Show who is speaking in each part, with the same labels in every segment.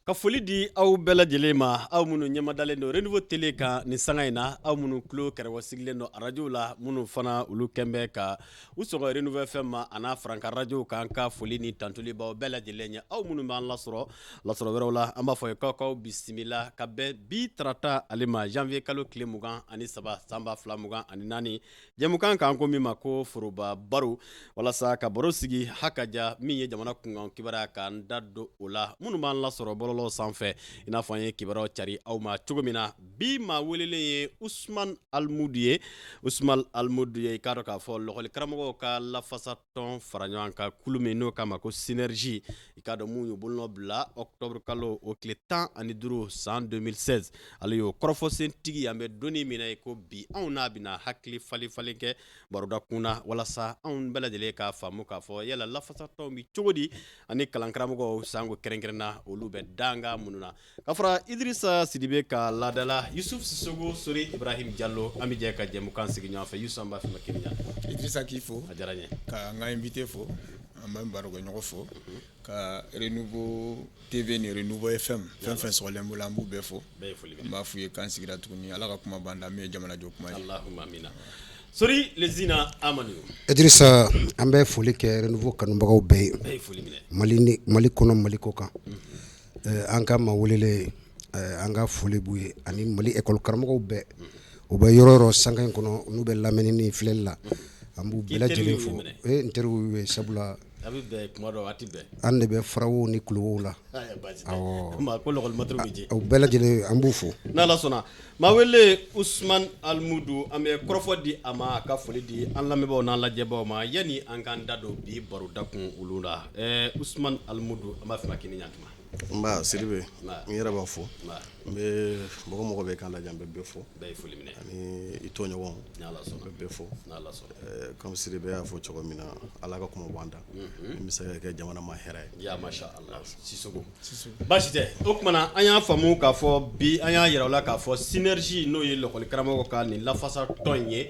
Speaker 1: Ka foli di aw bɛɛ lajɛlen ma aw minnu ɲɛmadalen don renouveau télé kan nin sanga in na aw minnu tulo kɛrɛwasigilen don radio la minnu fana olu kɛnbɛ ka u sɔgɔ renouveau FM ma a n'a Franka radio kan ka foli ni tantuli b'aw bɛɛ lajɛlen ye aw minnu b'an lasɔrɔ wɛrɛw la an b'a fɔ ye k'aw bisimila ka bɛn bi tarata ale ma janvier kalo tile 23 san 2024 jɛmukan kan ko min ma ko foroba baro walasa ka baro sigi hakaja min ye jamana kunkan kibaruya k'an da don o la minnu b'an lasɔrɔ bɔlɔlɔ sanfɛ i n'a fɔ an ye kibaruyaw cari aw ma cogo min na bi maa welelen ye Usman Almudu ye i k'a dɔn k'a fɔ lɔgɔli karamɔgɔw ka lafasa tɔn fara ɲɔgɔn kan kulu min n'o k'a ma ko synergie i k'a dɔn mun y'u bolonɔ bila octobre kalo o tile 15 san 2016 ale y'o kɔrɔfɔsentigi an bɛ donni min na ye ko bi anw n'a bɛna hakili falen kɛ baroda kun na walasa anw bɛɛ lajɛlen k'a faamu k'a fɔ yala lafasa tɔn bi cogo di ani kalan karamɔgɔw sango kɛrɛnkɛrɛnna olu bɛ danga minnu na ka fara Idrissa Sidibe ka ladala Yusuf Sisogo Sori Ibrahim Diallo an bɛ jɛ ka jɛmukan sigi ɲɔgɔn fɛ Yusuf an b'a fɛ ma kiri ɲa
Speaker 2: Idrissa k'i fo
Speaker 1: a diyara n ye
Speaker 2: ka n ka invité fo an bɛ baro kɛ ɲɔgɔn fo ka Renouveau TV ni Renouveau FM fɛn fɛn sɔgɔlen bolo an b'u bɛɛ fo n b'a f'u ye k'an sigira tuguni ala ka kuma b'an da min ye jamana jɔ kuma ye
Speaker 1: Allahumma amina Sori Lezina Amanu
Speaker 3: Idrissa an bɛ foli kɛ Renouveau kanubagaw bɛɛ
Speaker 1: ye foli minɛ
Speaker 3: Mali kɔnɔ Mali kɔ kan an ka ma welele an ka foli b'u ye ani Mali école karamɔgɔw bɛɛ u bɛ yɔrɔ yɔrɔ sanga in kɔnɔ n'u bɛ lamɛnni ni filɛli la an b'u bɛɛ lajɛlen fo n teriw ye sabula
Speaker 1: a bɛ bɛn kuma dɔ waati bɛɛ
Speaker 3: an de bɛ farawo ni kulowow la
Speaker 1: awɔ ko lɔgɔli matériw bɛ je
Speaker 3: u bɛɛ lajɛlen an b'u fo
Speaker 1: n'Ala sɔnna maa wele Usman Almudu an bɛ kɔrɔfɔ di a ma a ka foli di an lamɛnbaaw n'an lajɛbaaw ma yanni an k'an da don bi baroda kun olu la Usman Almudu an b'a fɛ ka kini ɲatuma
Speaker 4: Nba Sidibe n yɛrɛ b'a fɔ n bɛ mɔgɔ bɛ kan lajɛ an bɛ bɛɛ fɔ
Speaker 1: bɛɛ ye foli minɛ
Speaker 4: ani i tɔɲɔgɔnw
Speaker 1: n'Ala sɔnna
Speaker 4: n bɛ bɛɛ fɔ
Speaker 1: n'Ala sɔnna
Speaker 4: comme Sidibe y'a fɔ cogo min na ala ka kuma b'an da min bɛ se ka kɛ jamana ma hɛrɛ ye
Speaker 1: ya masha Allah Sisogo baasi tɛ o kumana an y'a faamu k'a fɔ bi an y'a yira u la k'a fɔ synergie n'o ye lɔgɔli karamɔgɔ ka nin lafasa tɔn ye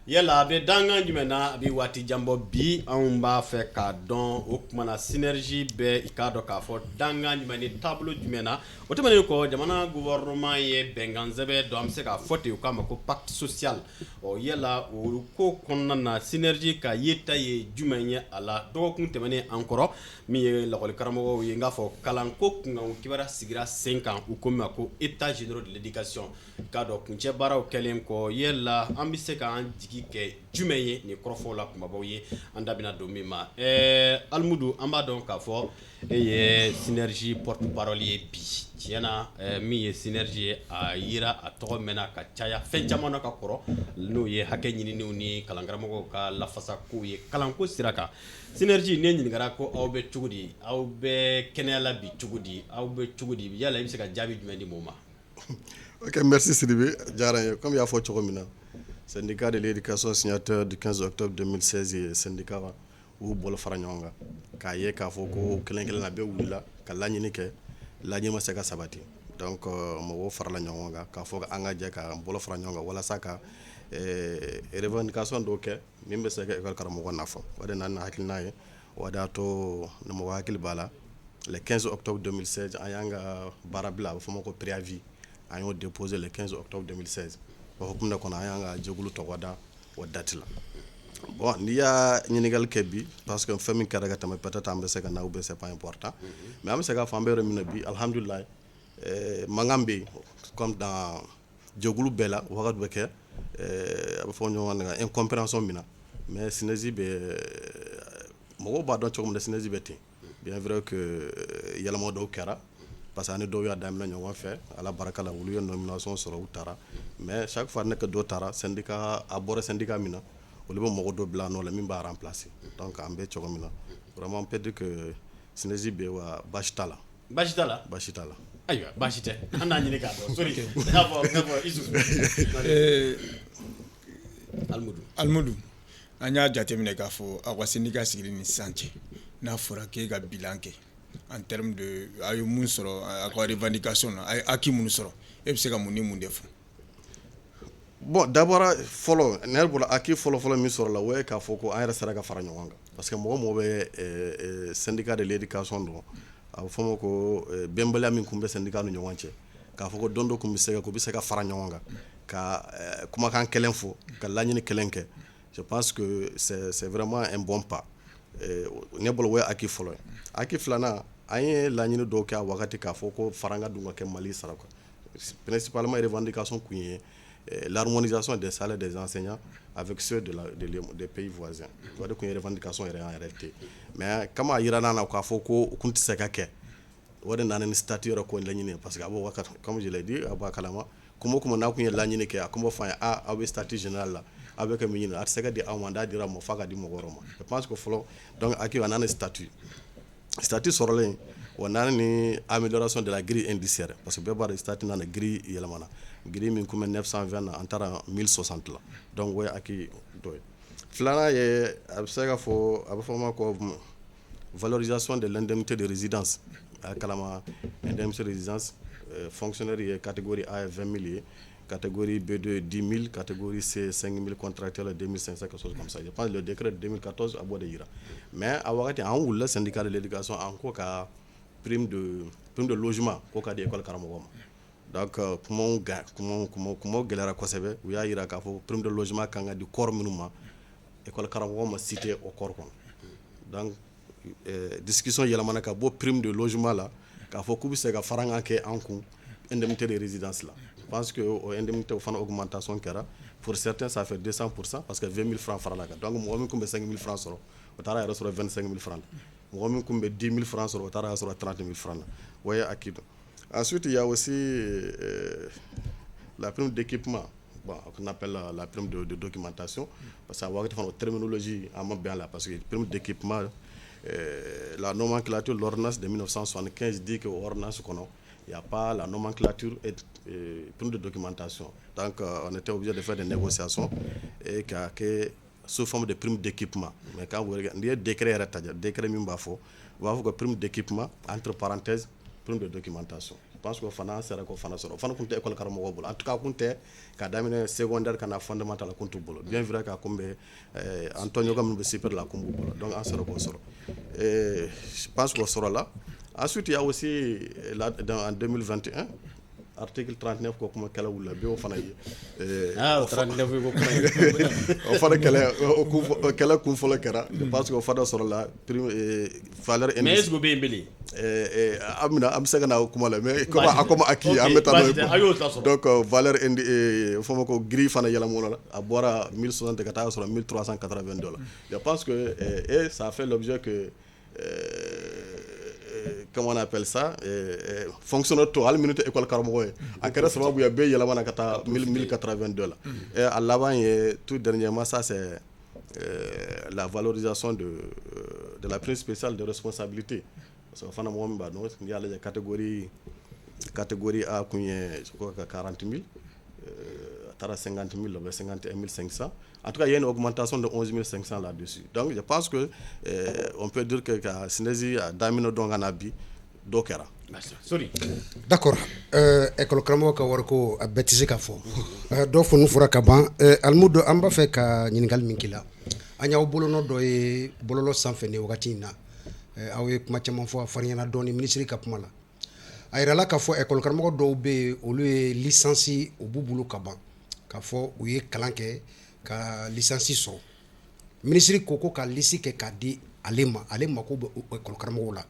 Speaker 1: yala a bɛ dangan jumɛn na a bɛ waati jan bɔ bi anw b'a fɛ k'a dɔn o kumana synergie bɛ i k'a dɔn k'a fɔ dangan jumɛn ni taabolo jumɛn na o tɛmɛnen kɔ jamana gouvernement ye bɛnkan sɛbɛn dɔ an bɛ se k'a fɔ ten u k'a ma ko pacte social yala o ko kɔnɔna na synergie ka yeta ye jumɛn ye a la dɔgɔkun tɛmɛnen an kɔrɔ min ye lɔgɔli karamɔgɔw ye n k'a fɔ kalanko kunkan kibaruya sigira sen kan u ko min ma ko état généraux de l'éducation k'a dɔn kuncɛ baaraw kɛlen kɔ yala an bɛ se k'an jigi kɛ jumɛn ye nin kɔrɔfɔw la kumabaw ye an da bɛna don min ma Almudu an b'a dɔn k'a fɔ e ye synergie porte parole ye bi tiɲɛna min ye synergie ye a yira a tɔgɔ mɛnna ka caya fɛn caman na ka kɔrɔ n'o ye hakɛ ɲininiw ni kalan karamɔgɔw ka lafasa kow ye kalanko sira kan synergie ne ɲininkara ko aw bɛ cogo di aw bɛ kɛnɛya la bi cogo di aw bɛ cogo di yala i bɛ se ka jaabi jumɛn di mɔgɔw ma
Speaker 4: ok merci Sidibe diyara n ye comme i y'a fɔ cogo min na syndicat de l'éducation signateur du 15 octobre 2016 ye syndicat u bolo fara ɲɔgɔn kan k'a ye k'a fɔ ko kelen kelen na bɛɛ wulila ka laɲini kɛ laɲini ma se ka sabati donc mɔgɔw farala ɲɔgɔn kan k'a fɔ an ka jɛ ka bolo fara ɲɔgɔn kan walasa ka revendication dɔw kɛ min bɛ se ka école karamɔgɔ nafa o de nana hakilina ye o de y'a to mɔgɔ hakili b'a la le 15 octobre 2016 an y'an ka baara bila a bɛ fɔ ma ko préavis an y'o déposé le 15 octobre 2016 o hukumu de kɔnɔ an y'an ka jɛkulu tɔgɔ da o date la bon n'i y'a ɲininkali kɛ bi parce que fɛn min kɛra ka tɛmɛ peut-être an bɛ se ka na ou bien c'est pas important mais an bɛ se k'a fɔ an bɛ yɔrɔ min na bi alhamdulillah mankan bɛ yen comme dans jɛkulu bɛɛ la wagati bɛ kɛ a bɛ fɔ ɲɔgɔn kan incompréhension min na mais synergie bɛ mɔgɔw b'a dɔn cogo min na synergie bɛ ten bien vrai que yɛlɛma dɔw kɛra parce que ani dɔw y'a daminɛ ɲɔgɔn fɛ ala barika la olu ye nomination sɔrɔ u taara mais chaque fois ne que dɔ taara syndicat a bɔra syndicat min na olu bɛ mɔgɔ dɔ bila nɔ la min b'a remplacer donc an bɛ cogo min na vraiment on peut dire que synergie bɛ wa baasi t'a la
Speaker 1: baasi t'a la
Speaker 4: baasi t'a la
Speaker 1: ayiwa baasi tɛ an n'a ɲini k'a dɔn sori n'a fɔ Isufu
Speaker 2: Almudu an y'a jateminɛ k'a fɔ aw ka syndicat sigili ni sisan cɛ n'a fɔra k'e ka bilan kɛ en termes de a ye mun sɔrɔ a ka revendication na a ye acquis mun sɔrɔ e bɛ se ka mun ni mun de fɔ
Speaker 4: bon d'abord fɔlɔ ne yɛrɛ bolo acquis fɔlɔ min sɔrɔ la o ye k'a fɔ ko an yɛrɛ sera ka fara ɲɔgɔn kan parce que mɔgɔ bɛ syndicat de l'éducation dɔn a bɛ fɔ ma ko bɛnbaliya min kun bɛ syndicat ni ɲɔgɔn cɛ k'a fɔ ko don dɔ kun bɛ se ka fara ɲɔgɔn kan ka kumakan kelen fɔ ka laɲini kelen kɛ je pense que c'est vraiment un bon pas ne bolo o ye acquis fɔlɔ ye acquis filanan an ye laɲini dɔw kɛ a wagati k'a fɔ ko faranga dun ka kɛ Mali sara quoi principalement revendication kun ye l'harmonisation des salaires des enseignants avec ceux des pays voisins o de kun ye revendication yɛrɛ en réalité mais kama a yira na k'a fɔ ko kun tɛ se ka kɛ o de nana ni statut yɛrɛ ko laɲini ye parce que a b'o wagati comme je l'ai dit a b'a kalama kuma n'a kun ye laɲini kɛ a kun b'o fɔ an ye aw bɛ statut général la aw bɛ kɛ min ɲini a tɛ se ka di aw ma n'a dira ma f'a ka di mɔgɔ wɛrɛ ma je pense que fɔlɔ donc acquis a nana ni statut sɔrɔlen o nana ni amélioration de la grille indiciaire parce que bɛɛ b'a dɔn statut nana grille yɛlɛmana grille min kun bɛ 920 na an taara 1060 la donc o ye acquis dɔ ye filanan ye a bɛ se ka fɔ a bɛ fɔ ma ko valorisation de l'indemnité de résidence a kalama indemnité de résidence fonctionnaire ye catégorie A ye 20 000 ye catégorie B2 10 000 catégorie C 5 000 contractuels 2500 quelque chose comme ça je pense le décret de 2014 a b'o de yira mais a wagati an wulila syndicat de l'éducation an ko ka prime de logement ko ka di école karamɔgɔ ma donc kumaw gɛlɛyara kosɛbɛ u y'a yira k'a fɔ prime de logement kan ka di corps minnu ma école karamɔgɔ ma cité o corps kɔnɔ donc discussion yɛlɛmana ka bɔ prime de logement la k'a fɔ k'u bɛ se ka faranga kɛ an kun indemnité de résidence la je pense que o indemnité o fana augmentation kɛra pour certains ça fait 200% parce que 20 000 francs farala kan donc mɔgɔ min kun bɛ 5 000 francs sɔrɔ o taara yɛrɛ sɔrɔ 25 000 francs mɔgɔ min kun bɛ 10 000 francs sɔrɔ o taara yɛrɛ sɔrɔ 30 000 francs o ye acquis dɔ ensuite il y a aussi la prime d'équipement bon qu'on appelle la prime de documentation parce que a wagati fana o terminologie a ma bɛn la parce que prime d'équipement la nomenclature l'ordonnance de 1975 dit que ordonnance kɔnɔ il n'y a pas la nomenclature et prime de documentation. Donc, on était obligé de faire des négociations et que sous forme de prime d'équipement. Mais quand vous regardez, il y a décret Mimbafo, vous avez que prime d'équipement, entre parenthèses, prime de documentation. Je pense que Fana sera que Fana sera. Fana compte école Karamogo. En tout cas, compte kadamine secondaire kana fondamental compte bolo. Bien vrai qu'à combe Antonio comme le super la combo bolo. Donc, on sera que sera. Je pense qu'on sera là. Ensuite, il y a aussi en 2021 article 39 ko kuma kala wula be o fana o 39 ko kuma o fana kala kun folo kara parce que o fana sɔrɔ la prime valeur
Speaker 1: mais est-ce que be mbeli
Speaker 4: amina am se kana kuma la mais comme akoma aki ameta no donc valeur fama ko grille fana yala mo la a bora 1060 ka ta sɔrɔ 1380 $. Je pense que et ça fait l'objet que comment on appelle ça fonctionnaire to al minute école karamɔgɔ ye a kɛra sababu ya bɛɛ yɛlɛmana ka taa 1082 $. Et à l'avant tout dernièrement ça c'est la valorisation de la prime spéciale de responsabilité parce que fana mɔgɔ min b'a dɔn n'i y'a lajɛ catégorie A kun ye je crois que 40 000 a taara 50 000 là 51 500. En tout cas, il y a une augmentation de 11 500 là-dessus. Donc, je pense que on peut dire que Synésie a damino donganabi dokera.
Speaker 1: Sorry.
Speaker 3: D'accord. École karamɔgɔ ka wari ko a bɛɛ tɛ se ka fɔ. Dɔ fɔnu fɔra ka ban. Alimudu an b'a fɛ ka ɲininkali min k'i la. An y'aw bolonɔ dɔ ye bɔlɔlɔ sanfɛ nin wagati in na. Aw ye kuma caman fɔ a fariɲɛna dɔɔni minisiri ka kuma la. A yirala k'a fɔ école karamɔgɔ dɔw bɛ yen olu ye licence u b'u bolo ka ban. K'a fɔ u ye kalan kɛ ka licence sɔrɔ ministre ko ka lisi kɛ k'a di ale mako bɛ école karamɔgɔw la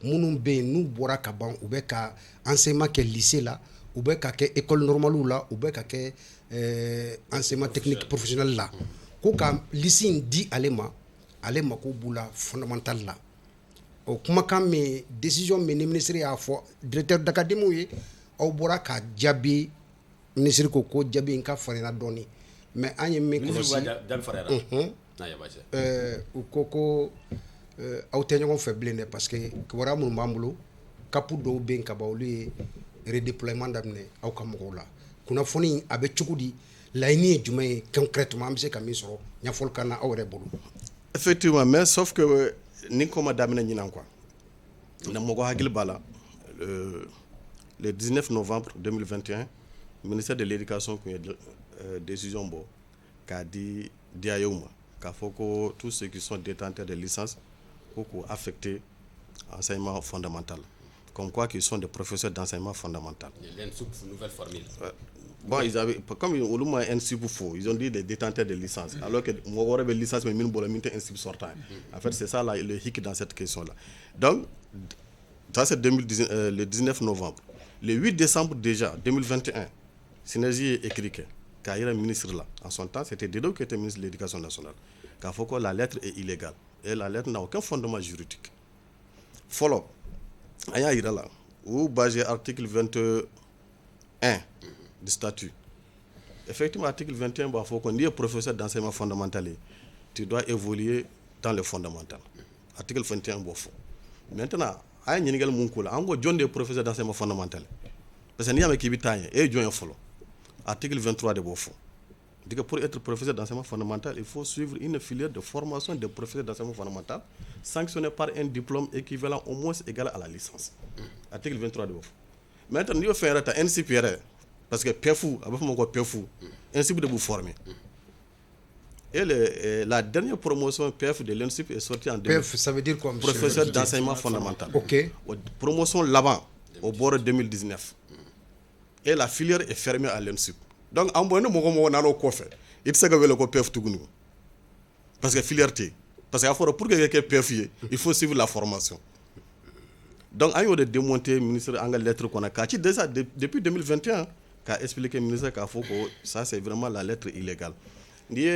Speaker 3: minnu bɛ yen n'u bɔra ka ban u bɛ ka enseignement kɛ lycée la u bɛ ka kɛ école normale la u bɛ ka kɛ enseignement technique professionnel la ko ka lisi in di ale mako b'u la fondamental la o kumakan min décision min ni ministre y'a fɔ directeur d'académie ye aw bɔra ka jaabi ministre ko jaabi in ka farinna dɔɔni mais an ye min kɔlɔsi u ko aw tɛ ɲɔgɔn fɛ bilen dɛ parce que kibaruya minnu b'an bolo kapu dɔw bɛ yen ka ban olu ye redéploiement daminɛ aw ka mɔgɔw la kunnafoni a bɛ cogo di laɲini ye jumɛn ye concrètement an bɛ se ka min sɔrɔ ɲɛfɔli kan na aw yɛrɛ bolo.
Speaker 4: Effectivement, mais sauf que ni ko ma daminɛ ɲinan quoi na mɔgɔ hakili b'a la le 19 novembre 2021 ministère de l'éducation kun ye décision bɔ k'a di DIAEW ma k'a fɔ ko tous ceux qui sont détenteurs de licence ko affecté enseignement fondamental. Comme quoi qu'ils sont des professeurs d'enseignement fondamental.
Speaker 1: L'ENSUP, nouvelle formule.
Speaker 4: Bon, ils avaient, comme ils ont dit des détenteurs de licence. Alors que moi, j'aurais une licence, mais je n'ai pas sortant. En fait, c'est ça là, le hic dans cette question-là. Donc, ça c'est le 19 novembre. Le 8 décembre déjà, 2021, Synergie écrit que Kaira ministre là, en son temps, c'était Dedo qui était ministre de l'Éducation nationale. Car faut que la lettre est illégale. Et la lettre n'a aucun fondement juridique. Follow. Aya ira là, ou basé article 21 du statut. Effectivement, article 21, il faut qu'on dise professeur d'enseignement fondamental, tu dois évoluer dans le fondamental. Article 21, il faut. Maintenant, il y a des professeurs d'enseignement fondamental. Parce qu'il y a des professeurs article 23 de Bofo. Pour être professeur d'enseignement fondamental, il faut suivre une filière de formation de professeurs d'enseignement fondamental sanctionné par un diplôme équivalent au moins égal à la licence. Article 23 de Bofo. Maintenant, nous faisons un NCPR parce que PFU, NCP de vous former. Et la dernière promotion PF de l'NCP est sortie en 2000.
Speaker 3: PF, ça veut dire quoi, monsieur?
Speaker 4: Professeur d'enseignement fondamental.
Speaker 3: Ok.
Speaker 4: Promotion là-bas, au bord de 2019. Et la filière est fermée à l'NCP. Donc, en bon moment, on a le coffre. Il sait que le PF tout nous. Parce que filière T. Parce que pour que quelqu'un PF, il faut suivre la formation. Donc, il y a de démonter le ministre en lettre qu'on a caché déjà depuis 2021, qui a expliqué le ministre que ça c'est vraiment la lettre illégale. Il y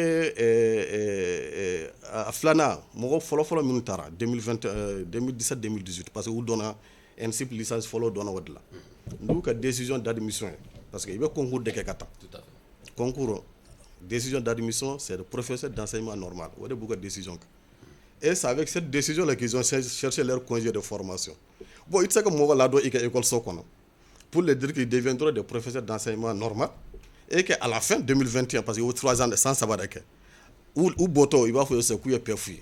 Speaker 4: a Flana, mon follow minutara 2017-2018 parce que vous donnez un simple licence follow donne au-delà. Donc la décision d'admission parce qu'il y a concours de Kekata.
Speaker 1: Tout à fait.
Speaker 4: Concours décision d'admission c'est le professeur d'enseignement normal. Il y a beaucoup de décisions. Et c'est avec cette décision là qu'ils ont cherché leur congé de formation. Bon, il sait que moi là doit école Sokono pour leur dire qu'ils deviendront des professeurs d'enseignement normal. Et qu'à la fin 2021, parce qu'il y a 3 ans de sans sabadake, ou Boto, il va faire ce coup de perfouille.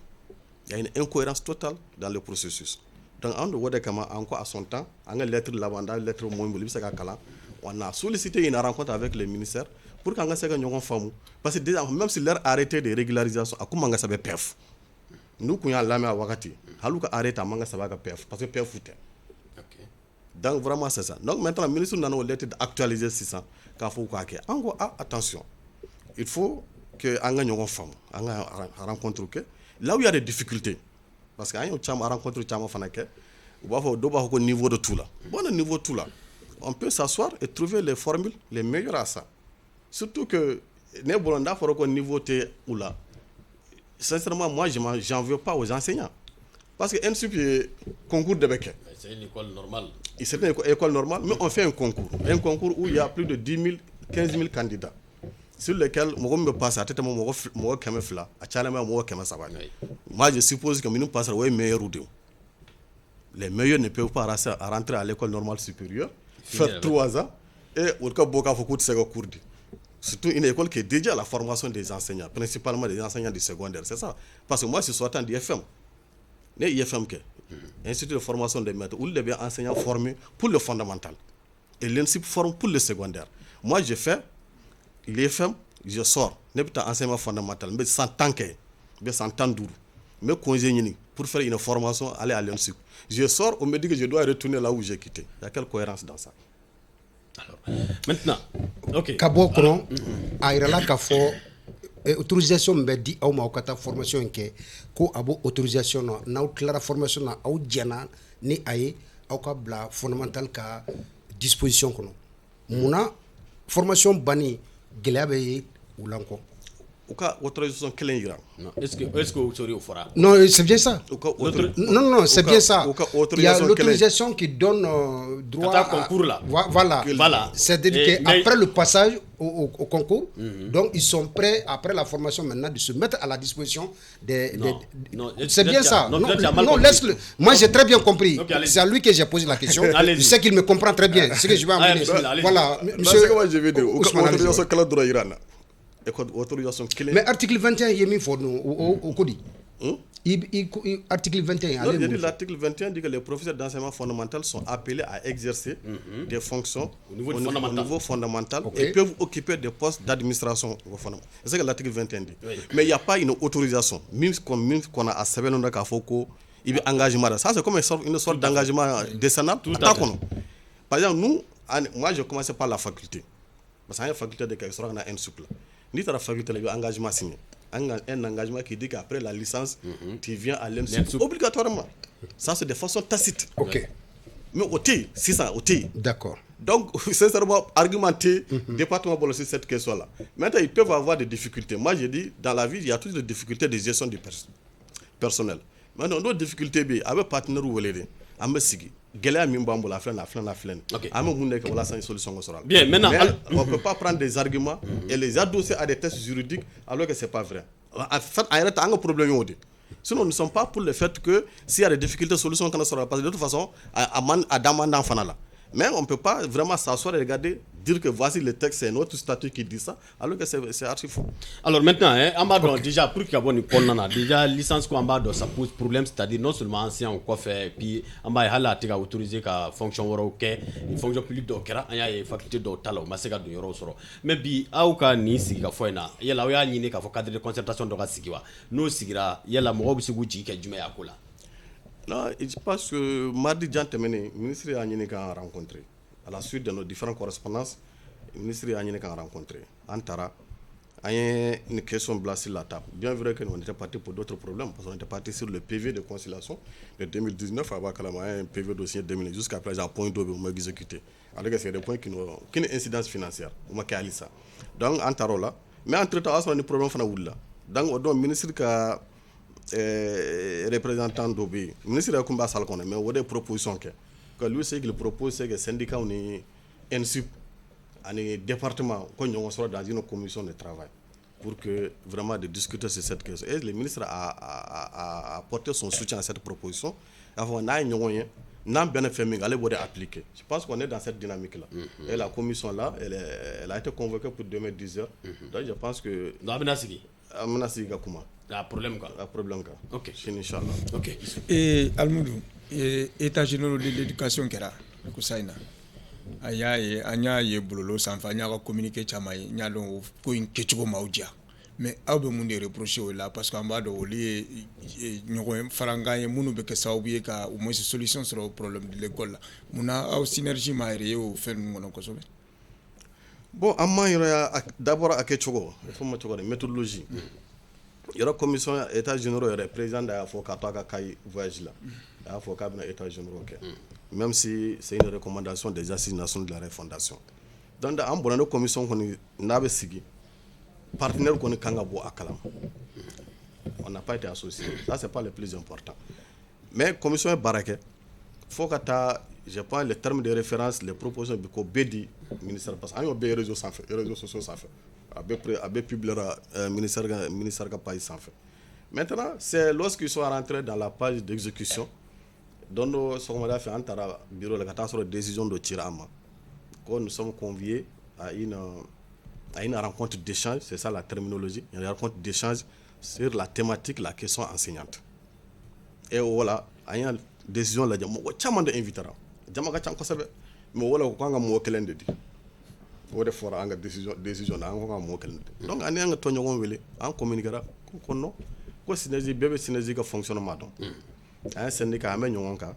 Speaker 4: Il y a une incohérence totale dans le processus. Donc, on doit encore à son temps, en lettre lavanda, lettre on a sollicité une rencontre avec le ministère pour qu'on ait une femme. Parce que déjà, même si leur arrêté de régularisation, à comment on a perf. Nous, quand on a l'âme à Wakati, on a arrêté à manga sabaka perf, parce que perf foutait. Donc, vraiment, c'est ça. Donc, maintenant, le ministre n'a pas lettre d'actualiser 600. Attention, il faut que nous femme, rencontre que là où il y a des difficultés, parce qu'on a rencontré au niveau de tout là. Bon, au niveau de tout là, on peut s'asseoir et trouver les formules les meilleures à ça. Surtout que au niveau de là. Sincèrement, moi, je n'en veux pas aux enseignants. Parce que NSUP est concours de Becquet.
Speaker 1: C'est une école normale.
Speaker 4: C'est une école normale, mais on fait un concours. Un concours où il y a plus de 10 000, 15 000 candidats. Sur lesquels, moi, je suppose que nous passons les meilleurs ou deux. Les meilleurs ne peuvent pas rentrer à l'école normale supérieure, faire 3 ans, et au cas où il faut cours. Surtout une école qui est dédiée à la formation des enseignants, principalement des enseignants du secondaire. C'est ça. Parce que moi, je suis sortant d'IFM. L'IFM, Institut de formation des maîtres, où les enseignants formés pour le fondamental. Et l'INSIP forme pour le secondaire. Moi, je fais l'IFM, je sors, n'est pas enseignement fondamental, mais sans tanker, mais sans tandour, mais congénier pour faire une formation, aller à l'INSIP. Je sors, on me dit que je dois retourner là où j'ai quitté. Il y a quelle cohérence dans ça?
Speaker 1: Alors, maintenant, ok.
Speaker 3: Kabo Kono, Aïrala Kafo, autorisation me dit au Maokata formation que ko abo autorisation na clara formation na au diana ni aye au ka bla fondamental ka disposition kono muna formation bani gelabe ulanko
Speaker 4: ou ka autorisation kelen ira
Speaker 1: non est-ce que vous seriez au fora
Speaker 3: non c'est bien ça non c'est bien ça il y a l'autorisation qui donne droit
Speaker 1: à concours là
Speaker 3: voilà c'est-à-dire qu'après le passage au concours donc ils sont prêts après la formation maintenant de se mettre à la disposition des c'est bien ça non laisse-le moi j'ai très bien compris c'est à lui que j'ai posé la question je sais qu'il me comprend très bien ce que je vais amener voilà
Speaker 4: monsieur je vais dire autorisation kala droit irana
Speaker 3: mais article 21 il y a mis pour nous au code. Article 21.
Speaker 4: L'article 21 dit que les professeurs d'enseignement fondamental sont appelés à exercer des fonctions au niveau fondamental et peuvent occuper des postes d'administration. C'est ce que l'article 21 dit. Oui. Mais il n'y a pas une autorisation. Même qu'on a à Sevenonda Kafoko, il y a engagement. Ça, c'est comme une sorte d'engagement décennal. Par exemple, nous, moi, j'ai commencé par la faculté. Parce qu'il y a une faculté de quelque chose, on a un souple. Ni la faculté, il y a un engagement signé. Un engagement qui dit qu'après la licence, tu viens à l'ENSUP obligatoirement. Ça, c'est de façon tacite.
Speaker 3: Ok.
Speaker 4: Mais au T, c'est ça, au T.
Speaker 3: D'accord.
Speaker 4: Donc, sincèrement, argumenter département pour sur cette question-là. Maintenant, ils peuvent avoir des difficultés. Moi, j'ai dit, dans la vie, il y a toutes les difficultés de gestion du personnel. Maintenant, nos difficultés, avec partenaire ou les bien, maintenant, on ne peut pas prendre des arguments et les adosser à des tests juridiques alors que ce n'est pas vrai. En fait, il y a un problème. Sinon, nous ne sommes pas pour le fait que s'il y a des difficultés, solutions qu'on sera pas. De toute façon, à demander fanala. Mais on ne peut pas vraiment s'asseoir et regarder, dire que voici le texte, c'est notre statut qui dit ça, alors que c'est archi faux.
Speaker 1: Alors maintenant, déjà, pour qu'il y ait une bonne déjà, licence qu'on ça pose problème, c'est-à-dire non seulement ancien ou quoi faire, puis on va autoriser qu'à fonction une fonction publique d'okera, il y a une faculté d'otalo, mais c'est qu'à deux euros. Mais bi, aucun ni siga foina, il y a là où il y a une cadre de concertation de Rassikiwa, nous sigira, il y a la mort qui est du meilleur.
Speaker 4: Non, je pense que mardi, le ministre a rencontré. À la suite de nos différentes correspondances, le ministre a rencontré. Antara, il y a une question placée sur la table. Bien vrai que nous étions partis pour d'autres problèmes, parce qu'on était partis sur le PV de conciliation de 2019, avec un PV dossier de 2000, jusqu'à présent, point d'eau, on m'a exécuté. Alors que c'est des points qui n'ont aucune incidence financière. On m'a calé ça. Donc, Antara là, mais entre-temps, on a des problèmes. Donc, le ministre a représentant d'Obi, le ministre a combattu ça, mais il y a des propositions que lui, ce qu'il propose, c'est que les syndicats ont un SUP, un département, qu'on soit dans une commission de travail, pour que vraiment de discuter sur cette question. Et le ministre a apporté son soutien à cette proposition. On a bien fait, mais elle appliquer. Je pense qu'on est dans cette dynamique-là. Et la commission là, elle a été convoquée pour demain 10h. Donc je pense que.
Speaker 1: Problème quoi.
Speaker 4: Ok. Inch'Allah.
Speaker 1: Ok.
Speaker 2: Et Almoudou, état général de l'éducation qui est Koussaïna. Aya et Anya et Boulolo s'enfanya va communiquer chamaï, n'y a donc une question maoudia. Mais à be moun reprocher là parce qu'en bas de oli nous faranga et mounou be que ça oublié qu'à au moins solution sur le problème de l'école là. Mouna au synergie maïré au faire mon okosome.
Speaker 4: Bon, amma il y a d'abord à Ketchogo, il faut mettre une méthodologie. Il y a la commission état général et président de la Fokatoka Kai voyage là. La Fokabna état général. Même si c'est une recommandation des assises nationales de la refondation. Dans la bonne commission qu'on n'a pas signé, partenaire qu'on est Kangabo Akalam. On n'a pas été associé. Ça, c'est pas le plus important. Mais commission Baraké, Fokata, je prends les termes de référence, les propositions de Bedi, ministère, parce qu'il y a des réseaux sans fait, les réseaux sociaux sans fait. Avec publié ministère qui pas sans fait. Maintenant, c'est lorsqu'ils sont rentrés dans la page d'exécution, dont nous sommes fait un bureau de décision de Tirama, quand nous sommes conviés à une rencontre d'échange, c'est ça la terminologie, une rencontre d'échange sur la thématique, la question enseignante. Et voilà, il y a une décision là, il y a des invités. Il y a des conservé, mais voilà, quand on a un de o de fora anga décision na nga mo kel donc ani nga tonyo ngon wele en communiquera ko no ko synergie bébé synergie ka fonctionnement donc un syndicat amé nyon ka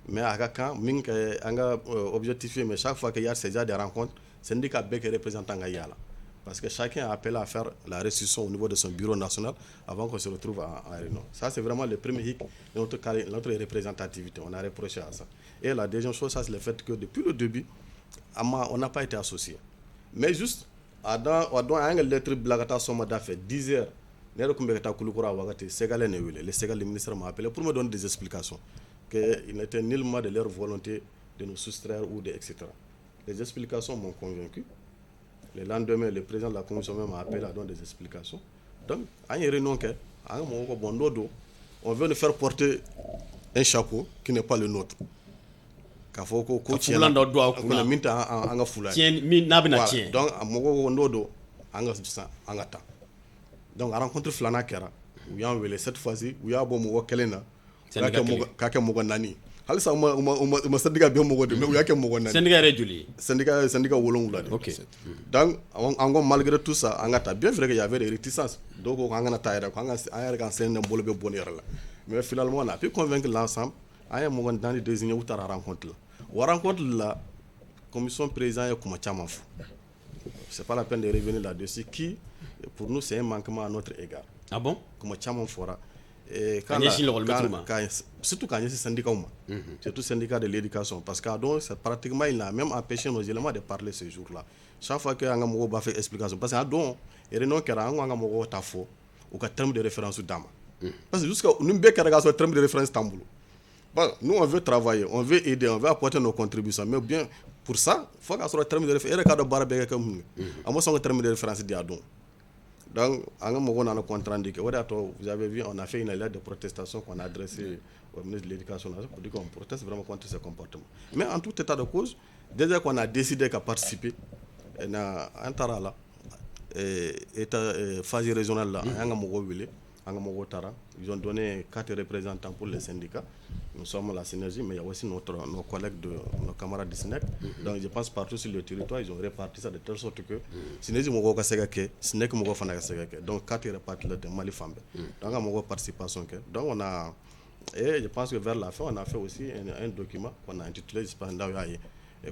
Speaker 4: mais aka kan min ka anga objectifier mais chaque fois qu'il y a ces des rencontres syndicat bec représentant nga yala parce que chacun a appelé à faire la restitution au niveau de son bureau national avant qu'on se retrouve à réunion. Ça c'est vraiment le premier hic de notre représentativité, on a reproché à ça. Et la deuxième chose, ça c'est le fait que depuis le début on n'a pas été associé. Mais juste, dans un lettre blagata soma d'affaires 10 heures, le Ségal, le ministre m'a appelé pour me donner des explications. Qu'il n'était nullement de leur volonté de nous soustraire ou de etc. Les explications m'ont convaincu. Le lendemain, le président de la commission m'a appelé à donner des explications. Donc, à une réunion, on veut nous faire porter un chapeau qui n'est pas le nôtre. Donc à rencontre flana kera où y a cette fois-ci où y a bon mo kelena ka mo nani halisa ma syndicat be mo de mais où y a ke mo nani syndicat wolongula OK donc en malgré tout ça angata bien vrai qu'il y avait des réticences donc on ngana taïra ko anga ayar kan sen mbolo be bonheur la Mais finalement, on a pu convaincre l'ensemble. À un moment donné, désigner où tu as rencontre là. Ou rencontre la commission présidente et comment tu as c'est pas la peine de revenir là-dessus. Qui, pour nous, c'est un manquement à notre égard.
Speaker 1: Ah bon?
Speaker 4: Comment tu as fora. Surtout quand il y a ces syndicats, surtout syndicat de l'éducation, parce que pratiquement il a même empêché nos éléments de parler ce jour-là. Chaque fois que on a fait explication, parce que il y a un terme de référence d'âme. Parce que jusqu'à nous un terme de référence Tamboul. Bon, nous on veut travailler, on veut aider, on veut apporter nos contributions, mais bien pour ça, il faut qu'il soit un terme de référence. Il y a un terme de référence d'Adon. Donc, vous avez vu, on a fait une lettre de protestation qu'on a adressée au ministre de l'Éducation nationale pour dire qu'on proteste vraiment contre ce comportement. Mais en tout état de cause, déjà qu'on a décidé qu'à participer, on a un tarala, phase régionale là, ils ont donné 4 représentants pour les syndicats. Nous sommes la synergie, mais il y a aussi nos collègues, nos camarades du SNEC. Donc je pense partout sur le territoire, ils ont réparti ça de telle sorte que synergie mogo kasegake, SNEC mogo fana kasegake. Donc 4 répartis de Mali Fambe. Donc on a mogo participation que. Donc on a et je pense que vers la fin on a fait aussi un document qu'on a intitulé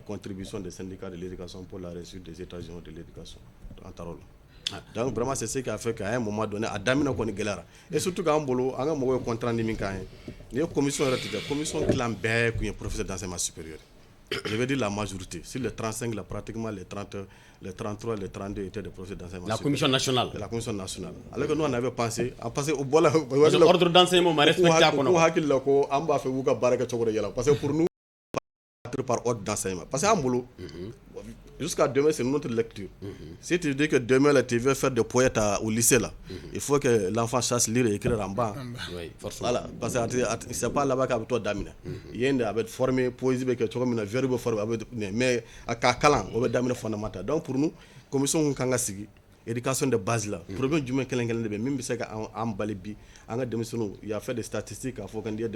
Speaker 4: contribution des syndicats de l'éducation pour la réussite des États-Unis de l'éducation en Tarol. Donc vraiment c'est ce qui a fait qu'à un moment donné à Damina qu'on est galère et surtout quand on a un contrat de minkain il y a une commission clan bec qui est professeur d'enseignement supérieur, je vais dire la majorité sur les 35 là pratiquement les 30 les 33 les 32 étaient des professeurs d'enseignement
Speaker 1: la commission nationale
Speaker 4: alors que nous on avait pensé au bola
Speaker 1: ordre d'enseignement ma respecté à kono
Speaker 4: ko amba fait wuka baraka chokore yala parce que pour nous par ordre d'enseignement parce que jusqu'à demain c'est notre lecture. Si tu dis que demain là, tu veux faire des poètes au lycée là, il faut que l'enfant sache lire et écrire en bas.
Speaker 1: Oui,
Speaker 4: voilà, parce que c'est pas là-bas qu'avec toi daminer. Il y a une formé poésie que tu as verbe formé mais à Kalan on va daminer fondamental. Donc pour nous commission kanga sigi éducation de base là. Problème du moins kelen de même c'est qu'en balibi en il y a fait des statistiques à faut qu'on dise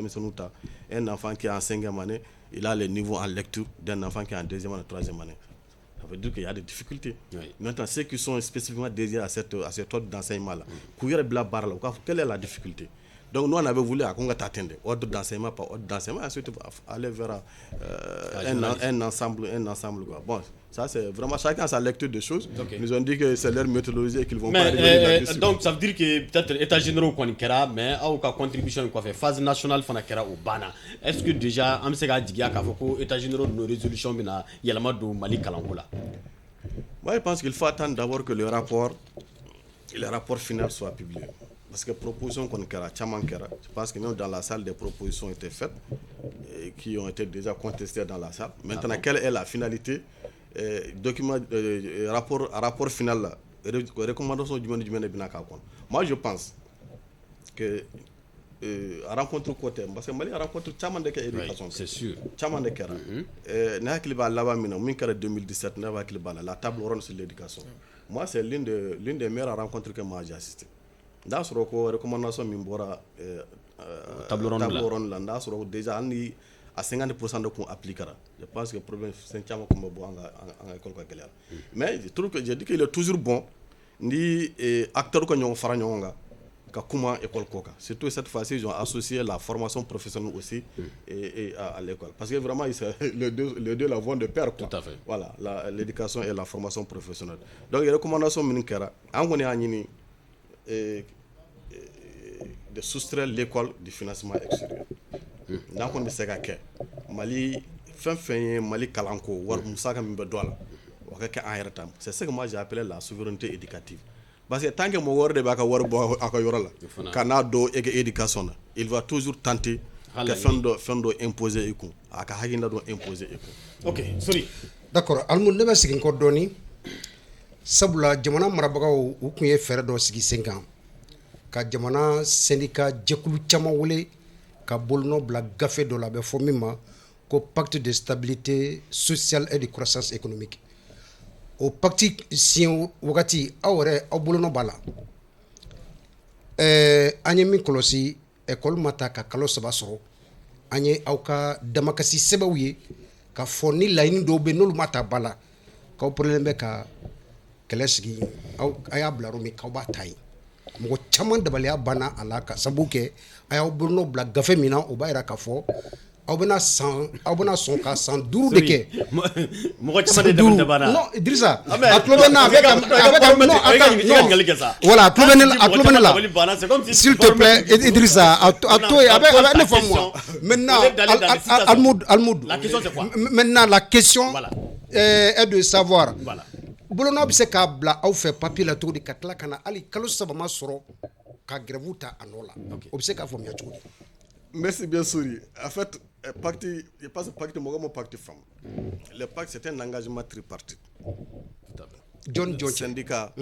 Speaker 4: un enfant qui est en 5e année, il a le niveau en lecture d'un enfant qui est en 2e année, 3e année. Ça veut dire qu'il y a des difficultés. Oui. Maintenant, ceux qui sont spécifiquement dédiés à cet ordre d'enseignement-là, quelle est la difficulté? Donc, nous, on avait voulu atteindre ordre d'enseignement par ordre d'enseignement, ensuite aller vers un ensemble. Quoi. Bon, ça, c'est vraiment chacun a sa lecture des choses. Okay. Ils ont dit que c'est leur méthodologie et qu'ils vont pas arriver là-dessus.
Speaker 1: Donc, ça veut dire que peut-être État généraux qu'on kera, mais à aucune contribution qu'on fait, phase nationale qu'on kera au Bana. Est-ce que déjà, on s'est dit que État généraux nos résolutions, il y a la mode du Mali Kalangola?
Speaker 4: Moi, je pense qu'il faut attendre d'abord que le rapport final soit publié. Parce que propositions qu'on kera, je pense que même dans la salle des propositions ont été faites et qui ont été déjà contestées dans la salle. Maintenant, quelle est la finalité? Rapport final là, recommandation du monde du Binaka. Moi, je pense que rencontre côté parce que Mali rencontre chaman de éducation.
Speaker 1: C'est sûr.
Speaker 4: Chaman de kera. N'a pas là-bas min kera 2017 n'a pas la table ronde sur l'éducation. Moi, c'est l'une des meilleures rencontres que moi j'ai assisté. Dans ce recommandation Mimbora
Speaker 1: table ronde
Speaker 4: là, dans ce déjà à 50% de qu'on appliquera. Je pense que le problème c'est un comme bon en école galère. Mais je trouve que j'ai dit qu'il est toujours bon ni acteurs que nous faisons ka kuma école koka. Surtout cette fois-ci ils ont associé la formation professionnelle aussi et à l'école parce que vraiment les deux la vont de pair quoi.
Speaker 1: Tout à fait.
Speaker 4: Voilà, l'éducation et la formation professionnelle. Donc les recommandations minikera on est ani de soustraire l'école du financement extérieur. N'a ko be se ka kɛ Mali fɛn Mali kalanko war musaka min bɛ do la o ka kɛ an yɛrɛ ta c'est ce que moi j'ai appelé la souveraineté éducative parce que tant que mo wor de ba ka wor bo aka yoro la kana do éducation na il va toujours tenter que fɛn do imposer eko aka haginda do imposer eko.
Speaker 1: OK, sorry.
Speaker 3: D'accord, almu ne bɛ sigin ko doni sabula jamana marabagaw u kun ye fɛrɛ dɔ sigi sen kan ka jamana syndicat jɛkulu caman wele ka bolno bla gafe dɔ la bɛ fɔ min ma ko pacte de stabilité sociale et de croissance économique. O pacte siɲɛ wagati aw yɛrɛ aw bolonɔ b'a la. An ye min kɔlɔsi école ma ta ka kalo 3 sɔrɔ an ye aw ka damakasi sɛbɛnw ye ka fɔ ni laɲini dɔw bɛ n'olu ma ta ba la k'aw porolen bɛ ka kɛlɛ sigi aw a y'a bila yɔrɔ min k'aw b'a ta yen. mɔgɔ caman dabaliya banna a la ka sababu kɛ a y'aw bolonɔ bila gafe min na o b'a yira k'a fɔ aw bɛna sɔn ka san 5 de kɛ
Speaker 1: mɔgɔ caman de dabali banna
Speaker 3: non Idrissa a tulo bɛ n na a bɛ ka voilà a tulo bɛ ne la s'il te plaît Idrissa a to yen a bɛ ne faamu moi maintenant Almoud maintenant la question est de savoir bolonɔ bɛ se k'a bila aw fɛ papier la cogo di ka tila ka na hali kalo 3 ma sɔrɔ ka grève ta a nɔ la o bɛ se k'a faamuya cogo di.
Speaker 4: Merci bien Souri. En fait, parti, je pense que parti Mogomo parti femme. Le pacte c'est un engagement tripartite.
Speaker 3: John
Speaker 4: syndicat,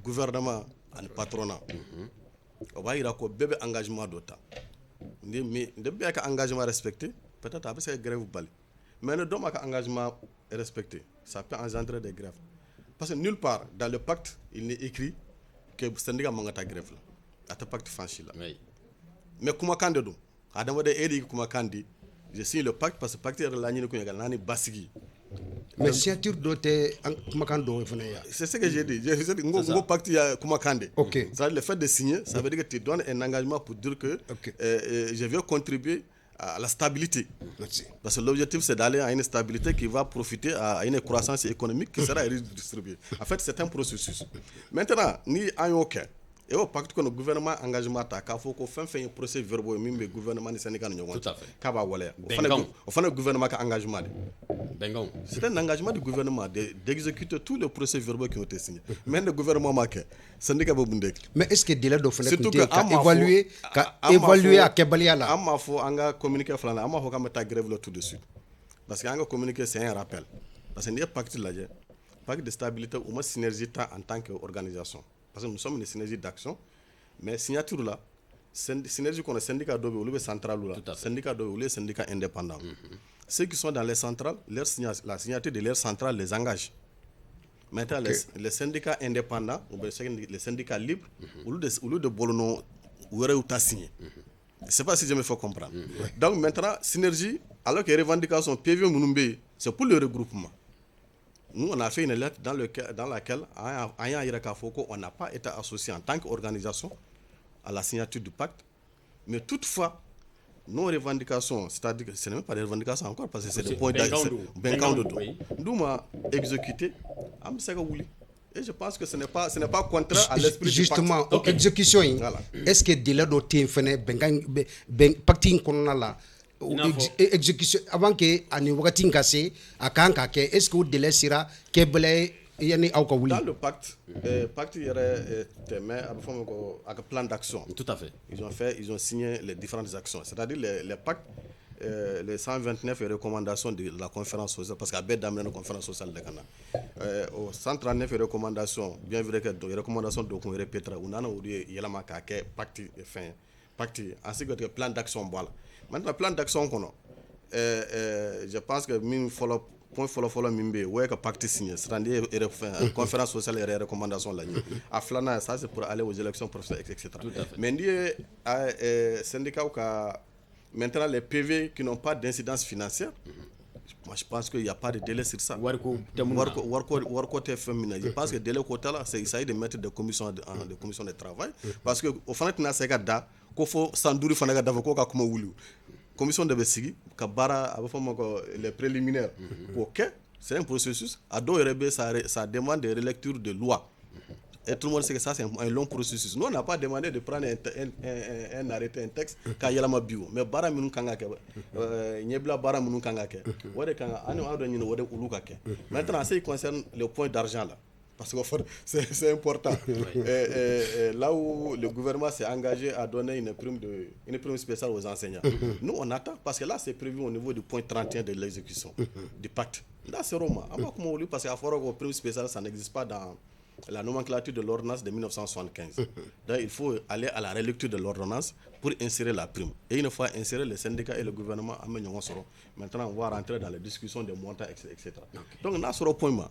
Speaker 4: gouvernement et patronat. On va dire que bébé engagement d'autant. Mais depuis que engagement respecté, peut-être après c'est grève ou bali. Mais le dommage engagement respecté, ça peut engendrer des grèves. Parce que nulle part dans le pacte il n'est écrit que le syndicat mangata grève là. À ce pacte franchi là. Mais comment quand de adamade edi kuma kandi je signe le pacte parce que pacte est la ñini ko ngal nani basigi
Speaker 3: mais signature doté kuma kando fana ya
Speaker 4: c'est ce que j'ai dit j'ai dit ngo pacte ya kuma kande
Speaker 3: OK
Speaker 4: ça le fait de signer ça veut dire que tu donnes un engagement pour dire que je vais contribuer à la stabilité. Merci. Parce que l'objectif c'est d'aller à une stabilité qui va profiter à une croissance économique qui sera redistribuée. En fait, c'est un processus. Maintenant, ni en OK. Et au pacte que le gouvernement engagement ta ka faut ko fin fin procès verbaux mimbe gouvernement ni syndicat no ngon ka ba wala au fin le gouvernement ka engagement
Speaker 1: Bengon
Speaker 4: c'est un engagement du gouvernement d'exécuter tous les procès verbaux qui ont été signés mais le gouvernement marqué syndicat bo bundek
Speaker 3: mais est-ce que délai do fele ka évaluer à kebalia là
Speaker 4: amma fo anga communiquer flana amma fo ka meta grève là tout de suite parce que anga communiquer c'est un rappel parce que ni pacte là pacte de stabilité ou ma synergie en tant qu'organisation. Parce que nous sommes une synergie d'action, mais signature là, synergie qu'on a syndicat d'obé ou le central ou là, syndicat d'obé ou les syndicats indépendants. Ceux qui sont dans les centrales, la signature de leurs centrales les engage. Maintenant, les syndicats indépendants, ou les syndicats libres, au lieu de Bolono, ou ta signé. Je ne sais pas si je me fais comprendre. Donc maintenant, synergie, alors que les revendications PV Mounoumbe, c'est pour le regroupement. Nous, on a fait une lettre dans laquelle on n'a pas été associé en tant qu'organisation à la signature du pacte. Mais toutefois, nos revendications, c'est-à-dire que ce n'est même pas des revendications encore, parce que c'est des points d'action. Nous, on a exécuté à Msega-Wouli. Et je pense que ce n'est pas contraire à l'esprit du pacte.
Speaker 3: Justement, exécution, est-ce que délai d'otin fait pacte là exécution avant que ani wakati ngase akanka ke est-ce que délai sera kebele yani au kawuli
Speaker 4: dans le pacte pacte il y aurait un plan d'action.
Speaker 1: Tout à fait.
Speaker 4: Ils ont signé les différentes actions, c'est-à-dire les pactes les 129 recommandations de la conférence sociale, parce qu'il y a d'amener la conférence sociale de Ghana. Aux 139 recommandations, bien vrai que les recommandations donc on répétera, on a oublié yelama ka ke pacte fin pacte ainsi que le plan d'action voilà. Maintenant, le plan d'action qu'on a, je pense que min follow mimbe ouais que pacte signé, c'est-à-dire la conférence sociale et les recommandations là. À Flana, ça c'est pour aller aux élections professionnelles, etc. Mais les syndicats maintenant les PV qui n'ont pas d'incidence financière. Moi, je pense qu'il n'y a pas de délai sur ça. Je pense que le délai côté là, c'est essayer de mettre des commissions de travail. Parce que au final, il y a qu'il faut s'endourir comme Oulu. Commission de Bessigi, les préliminaires. Ok, c'est un processus. À Doerebe, ça demande des relectures de loi. Et tout le monde sait que ça, c'est un long processus. Nous, on n'a pas demandé de prendre un arrêté, un texte, quand il y a la bio. Mais bara minu kangake, nyebla bara minu kangake. Wade kanga, anu ado nyino wade ulukake. Maintenant, ce qui concerne le point d'argent là, parce que c'est important. Là où le gouvernement s'est engagé à donner une prime spéciale aux enseignants. Nous, on attend, parce que là, c'est prévu au niveau du point 31 de l'exécution du pacte. Là, c'est Roma. Parce qu'à Foro, prime spéciale, ça n'existe pas dans la nomenclature de l'ordonnance de 1975. Donc, il faut aller à la relecture de l'ordonnance pour insérer la prime. Et une fois inséré, les syndicats et le gouvernement amènent un sort. Maintenant, on va rentrer dans les discussions des montants, etc. Donc, on a ce point.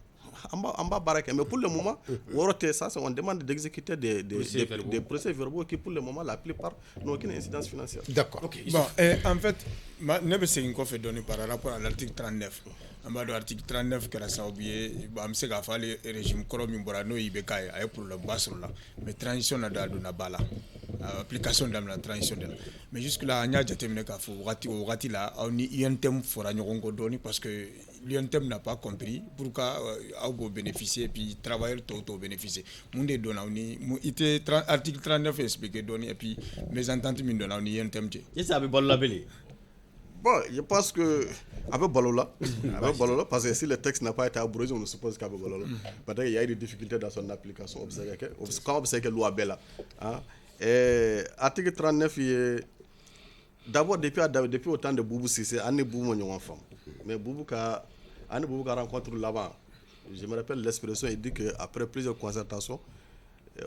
Speaker 4: En bas, mais pour le moment, on demande d'exécuter des procès-verbaux qui, pour le moment, la plupart n'ont aucune incidence financière.
Speaker 3: D'accord.
Speaker 2: Bon, en fait, je vais donner par rapport à l'article 39. L'article 39 qui a oublié, je vais le régime Koromimborano, il est pour le bas sur là. Mais transition n'a pas bala. Application de la transition. Mais jusque-là, on a déjà terminé qu'à on y a un thème pour parce que l'UNTEM n'a pas compris pourquoi on bénéficier et puis travailleurs tout bénéficier. Monde donne article 39 expliqué donner et puis mes ententes me donnent on y a un thème.
Speaker 1: Et ça veut pas l'appeler.
Speaker 4: Bon, je pense que avec Balola, parce que si le texte n'a pas été abrogé, on suppose qu'avec Balola, peut-être qu'il y a eu des difficultés dans son application. Quand on observe que loi Bella, article 39, d'abord depuis autant de Boubou Sissé, Anne Boubou mon enfant, mais Boubou a rencontré là-bas. Je me rappelle l'expression, il dit qu'après plusieurs concertations,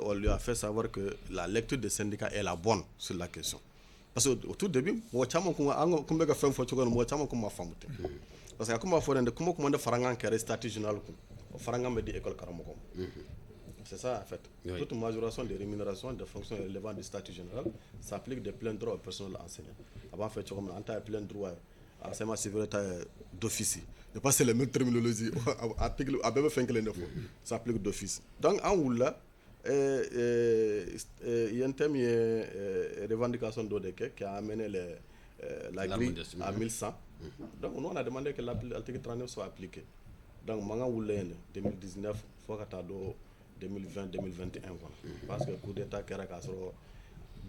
Speaker 4: on lui a fait savoir que la lecture des syndicats est la bonne sur la question. Parce qu'au tout début, moi, je parce que comment faire faranga qui statut général faranga me dit école karamoko. C'est ça en fait. Oui. Toute majoration des rémunérations de fonctions relevant du statut général s'applique de plein droit au personnel enseignant. Avant fait comme on a plein droit à enseignement sécurité d'office. Je pense que c'est la même terminologie. Article ABB fait que les 9 s'applique d'office. Donc en haut là, il y a un thème revendication d'ODK qui a amené la grille à 1100. Donc nous on a demandé que l'article 39 soit appliqué. Donc manga wulen 2019 faut que 2020 2021 parce que coup d'état kera ka soro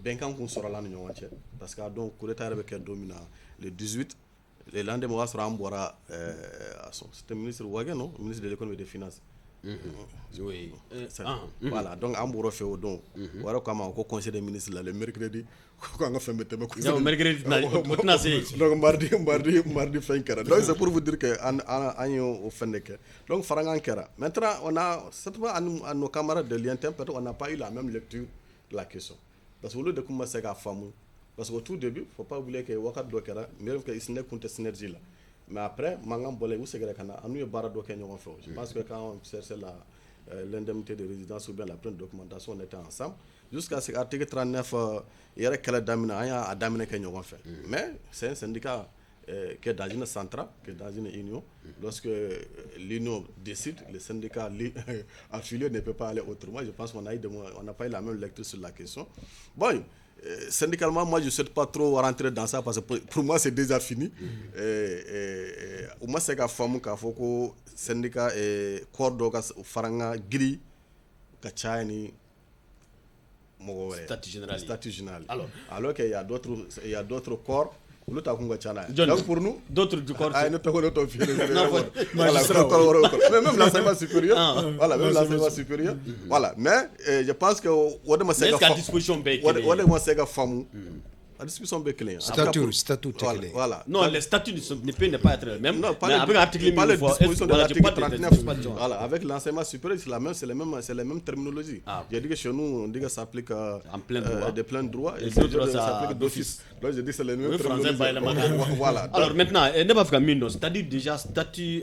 Speaker 4: benkan kun soro la ñoo wacce parce que donc coup d'état rebe ke domina le 18 le lendemain wa soro ambora c'était ministre Wagé non ministre de l'économie et des finances.
Speaker 1: Oui.
Speaker 4: Voilà, donc amboro fait au don. Voilà comment au conseil des ministres là le mercredi quand on fait mettre
Speaker 1: le mercredi
Speaker 4: donc mardi fin kera. Donc c'est pour vous dire que an au fin de que donc faranga kera. Maintenant on a certainement à nos camarades de l'INTEM peut-être on n'a pas eu la même lecture de la question. Parce que au lieu de commencer à famu parce qu'au tout début faut pas oublier que wakat do kera même que isne compte synergie là. Mais après, Mangam Bolé, où c'est que nous barado Kenyon fait. Je pense que quand on cherchait l'indemnité de résidence ou bien la pleine documentation, on était ensemble. Jusqu'à ce l'article 39, il y a qu'elle a damné Kenyon fait. Mais c'est un syndicat qui est dans une centrale, qui est dans une union. Lorsque l'union décide, le syndicat affilié ne peut pas aller autrement. Je pense qu'on n'a pas eu la même lecture sur la question. Bon. Syndicalement, moi je ne souhaite pas trop rentrer dans ça parce que pour moi c'est déjà fini. Moi c'est qu'à femme qu'à faut que syndicat et corps d'ogas faranga gris kachani statut général. Alors qu'il y a d'autres corps. Donc pour nous,
Speaker 1: d'autres du corps.
Speaker 4: Même l'enseignement supérieur. Voilà, même l'enseignement supérieur. Voilà, mais je pense que
Speaker 1: est-ce qu'à disposition
Speaker 4: la discussion est claire.
Speaker 3: Statut
Speaker 4: voilà.
Speaker 1: Non, les statuts ne peuvent pas être même.
Speaker 4: Non,
Speaker 1: mais avec l'article
Speaker 4: pas les dispositions de l'article 39. Voilà, avec l'enseignement supérieur, c'est la même terminologie. J'ai dit que chez nous, on dit que ça s'applique de plein droit et ça s'applique d'office. Donc je dis que c'est le même terminologie. Voilà.
Speaker 1: Alors maintenant, ne pas faire mine, c'est-à-dire déjà statut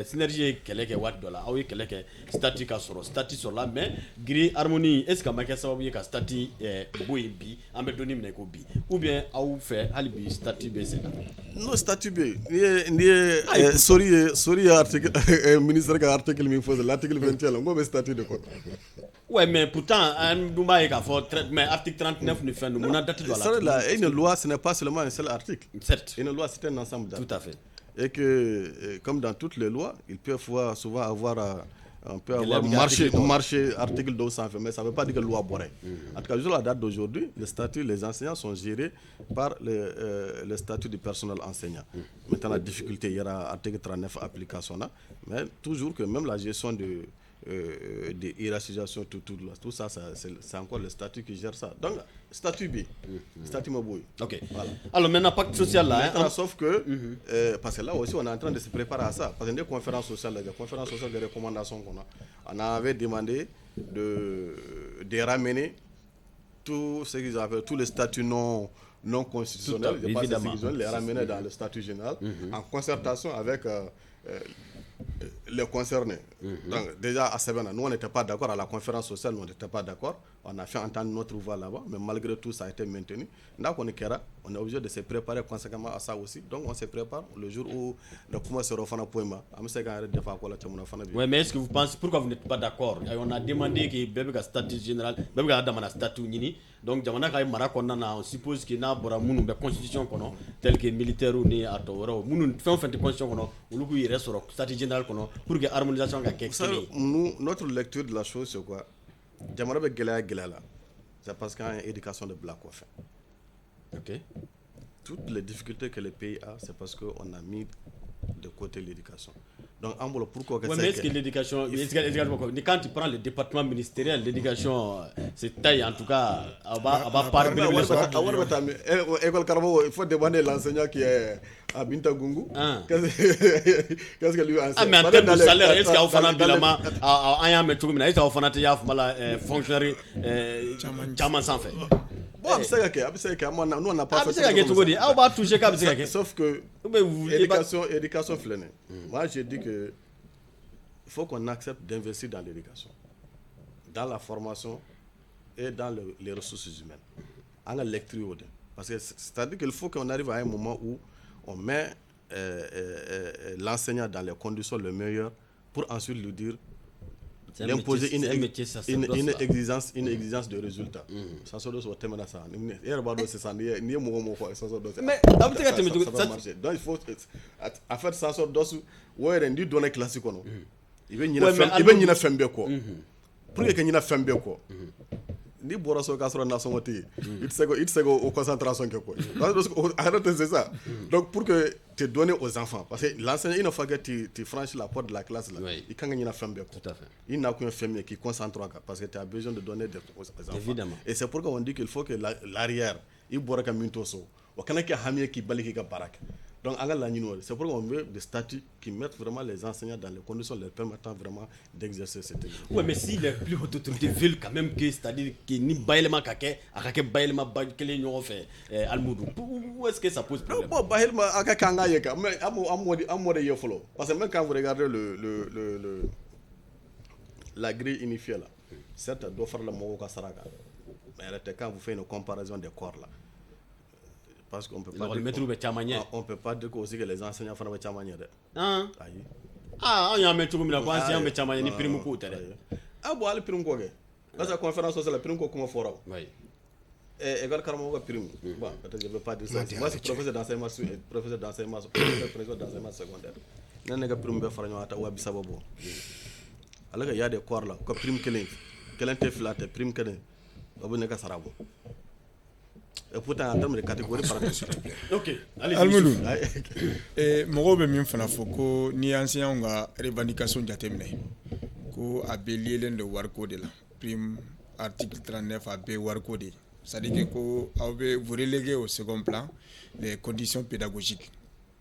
Speaker 1: synergie quelqu'un watt dollar, oui quelqu'un statut kasoro, statut sur là, mais gris harmonie. Est-ce que ma question est que statut boy bi, amedoni mneko bi. Ou bien a ou fait alibi statut B c'est là.
Speaker 4: Non statut B. Sorry article ministre qui article me pose l'article 21 on va statut de quoi.
Speaker 1: Ouais mais pourtant mais article 39 ne fait nous on a daté de
Speaker 4: la une loi ce n'est pas seulement un seul article.
Speaker 1: Certes.
Speaker 4: Une loi c'est un ensemble d'articles.
Speaker 1: Tout à fait.
Speaker 4: Et que comme dans toutes les lois, il peut souvent avoir on peut avoir marché article 220, mais ça ne veut pas dire que la loi borée. En tout cas, jusqu'à la date d'aujourd'hui, les enseignants sont gérés par le statut du personnel enseignant. Maintenant, la difficulté, il y aura article 39 application là, mais toujours que même la gestion de hiérarchisation, tout ça, c'est encore le statut qui gère ça. Donc, statut B, statut Mabouy.
Speaker 1: Ok. Voilà. Alors maintenant, pacte social là.
Speaker 4: Sauf que, parce que là aussi, on est en train de se préparer à ça. Parce que des conférences sociales, des recommandations qu'on a, on avait demandé de ramener tout ce qu'ils appellent tous les statuts non constitutionnels, je pense que qu'ils ont les ramener dans le statut général en concertation avec les concernés. Donc, déjà à Sebena, nous on n'était pas d'accord, à la conférence sociale, nous on n'était pas d'accord. On a fait entendre notre voix là-bas, mais malgré tout, ça a été maintenu. Donc, on est obligé de se préparer conséquemment à ça aussi. Donc, on se prépare le jour où le commence à refaire un point.
Speaker 1: Oui, mais est-ce que vous pensez, pourquoi vous n'êtes pas d'accord? On a demandé que le statut général, le statut Nini. Donc, on suppose qu'il y a une constitution telle que militaire ou né à Toro. Nous faisons une constitution qui reste sur le statut général pour que l'harmonisation soit
Speaker 4: notre lecture de la chose, c'est quoi? C'est parce qu'il y a une éducation de black.
Speaker 1: Ok.
Speaker 4: Toutes les difficultés que le pays a, c'est parce qu'on a mis de côté l'éducation. Donc, pourquoi
Speaker 1: mais est-ce que l'éducation, quand tu prends le département ministériel, l'éducation, c'est taille en tout cas, elle va pas
Speaker 4: il faut demander l'enseignant qui est à Bintagungu. Qu'est-ce que lui enseigne?
Speaker 1: Ah, mais en termes de salaire, est-ce qu'il y a un fonctionnaire Chaman sans fait?
Speaker 4: Bon, nous on n'a pas fait
Speaker 1: ça.
Speaker 4: Sauf que éducation flânée. Moi, j'ai dit que il faut qu'on accepte d'investir dans l'éducation, dans la formation et dans les ressources humaines. En la lecture, parce que c'est-à-dire qu'il faut qu'on arrive à un moment où on met l'enseignant dans les conditions les meilleures pour ensuite lui dire l'imposer une exigence de résultat. Ça se doit être ça. Mais donc il faut à faire ça sort d'os où est rendu donner classique non. Il veut n'y a faire quoi. Pour que n'y a faire quoi. Ni boroso kasro na somoti. Il sego au concentration quoi. Arrête c'est ça. Donc pour que te donner aux enfants parce que l'enseignant une fois que tu franchis la porte de la classe là, il quand n'y a faire quoi. Tout à fait. Il n'a qu'un fermier qui concentre parce que tu as besoin de donner aux enfants. Évidemment. Et c'est pourquoi on dit qu'il faut que l'arrière il boira comme mintoso. Au Canada hamie qui baliki ka barak. Donc, c'est pourquoi on veut des statuts qui mettent vraiment les enseignants dans les conditions les permettant vraiment d'exercer cette éducation.
Speaker 1: Oui, mais si les plus hautes autorités veulent quand même que, c'est-à-dire que ni bailema kake, akake bailema bakele nyon fait almoudou. Où est-ce que ça pose problème?
Speaker 4: Bon, bailema akake anga yeka, mais amode yefolo. Parce que même quand vous regardez la grille unifiée là, certes, doit faire le mot kasaraka. Mais quand vous faites une comparaison des corps là. Parce qu'on peut pas on peut pas dire aussi que les enseignants font le chamanier.
Speaker 1: On y a mis tout le monde enseignant mais chamanier ni prime coup tere.
Speaker 4: Ah bon, le prime quoi? Dans la conférence sociale, le prime quoi comme fora.
Speaker 1: Oui.
Speaker 4: Égal carrément prime. Bon, peut-être je veux pas dire ça. Moi c'est professeur d'enseignement professeur d'enseignement secondaire. Nan nga prime be fara ata wa bisababo. Alors il y a des corps là, comme prime kelen te flatte prime kelen. Obu ne ka sarabo. Et pourtant en termes de catégorie par
Speaker 1: OK, allez.
Speaker 2: Almoudou. Mɔgɔw bɛ min fana fɔ ko ni enseignant ka revendication jateminɛ ko a bɛ lielen de wariko de la. Prime article 39 a bɛ wariko de. C'est-à-dire que aw bɛ vous reléguer au second plan les conditions pédagogiques.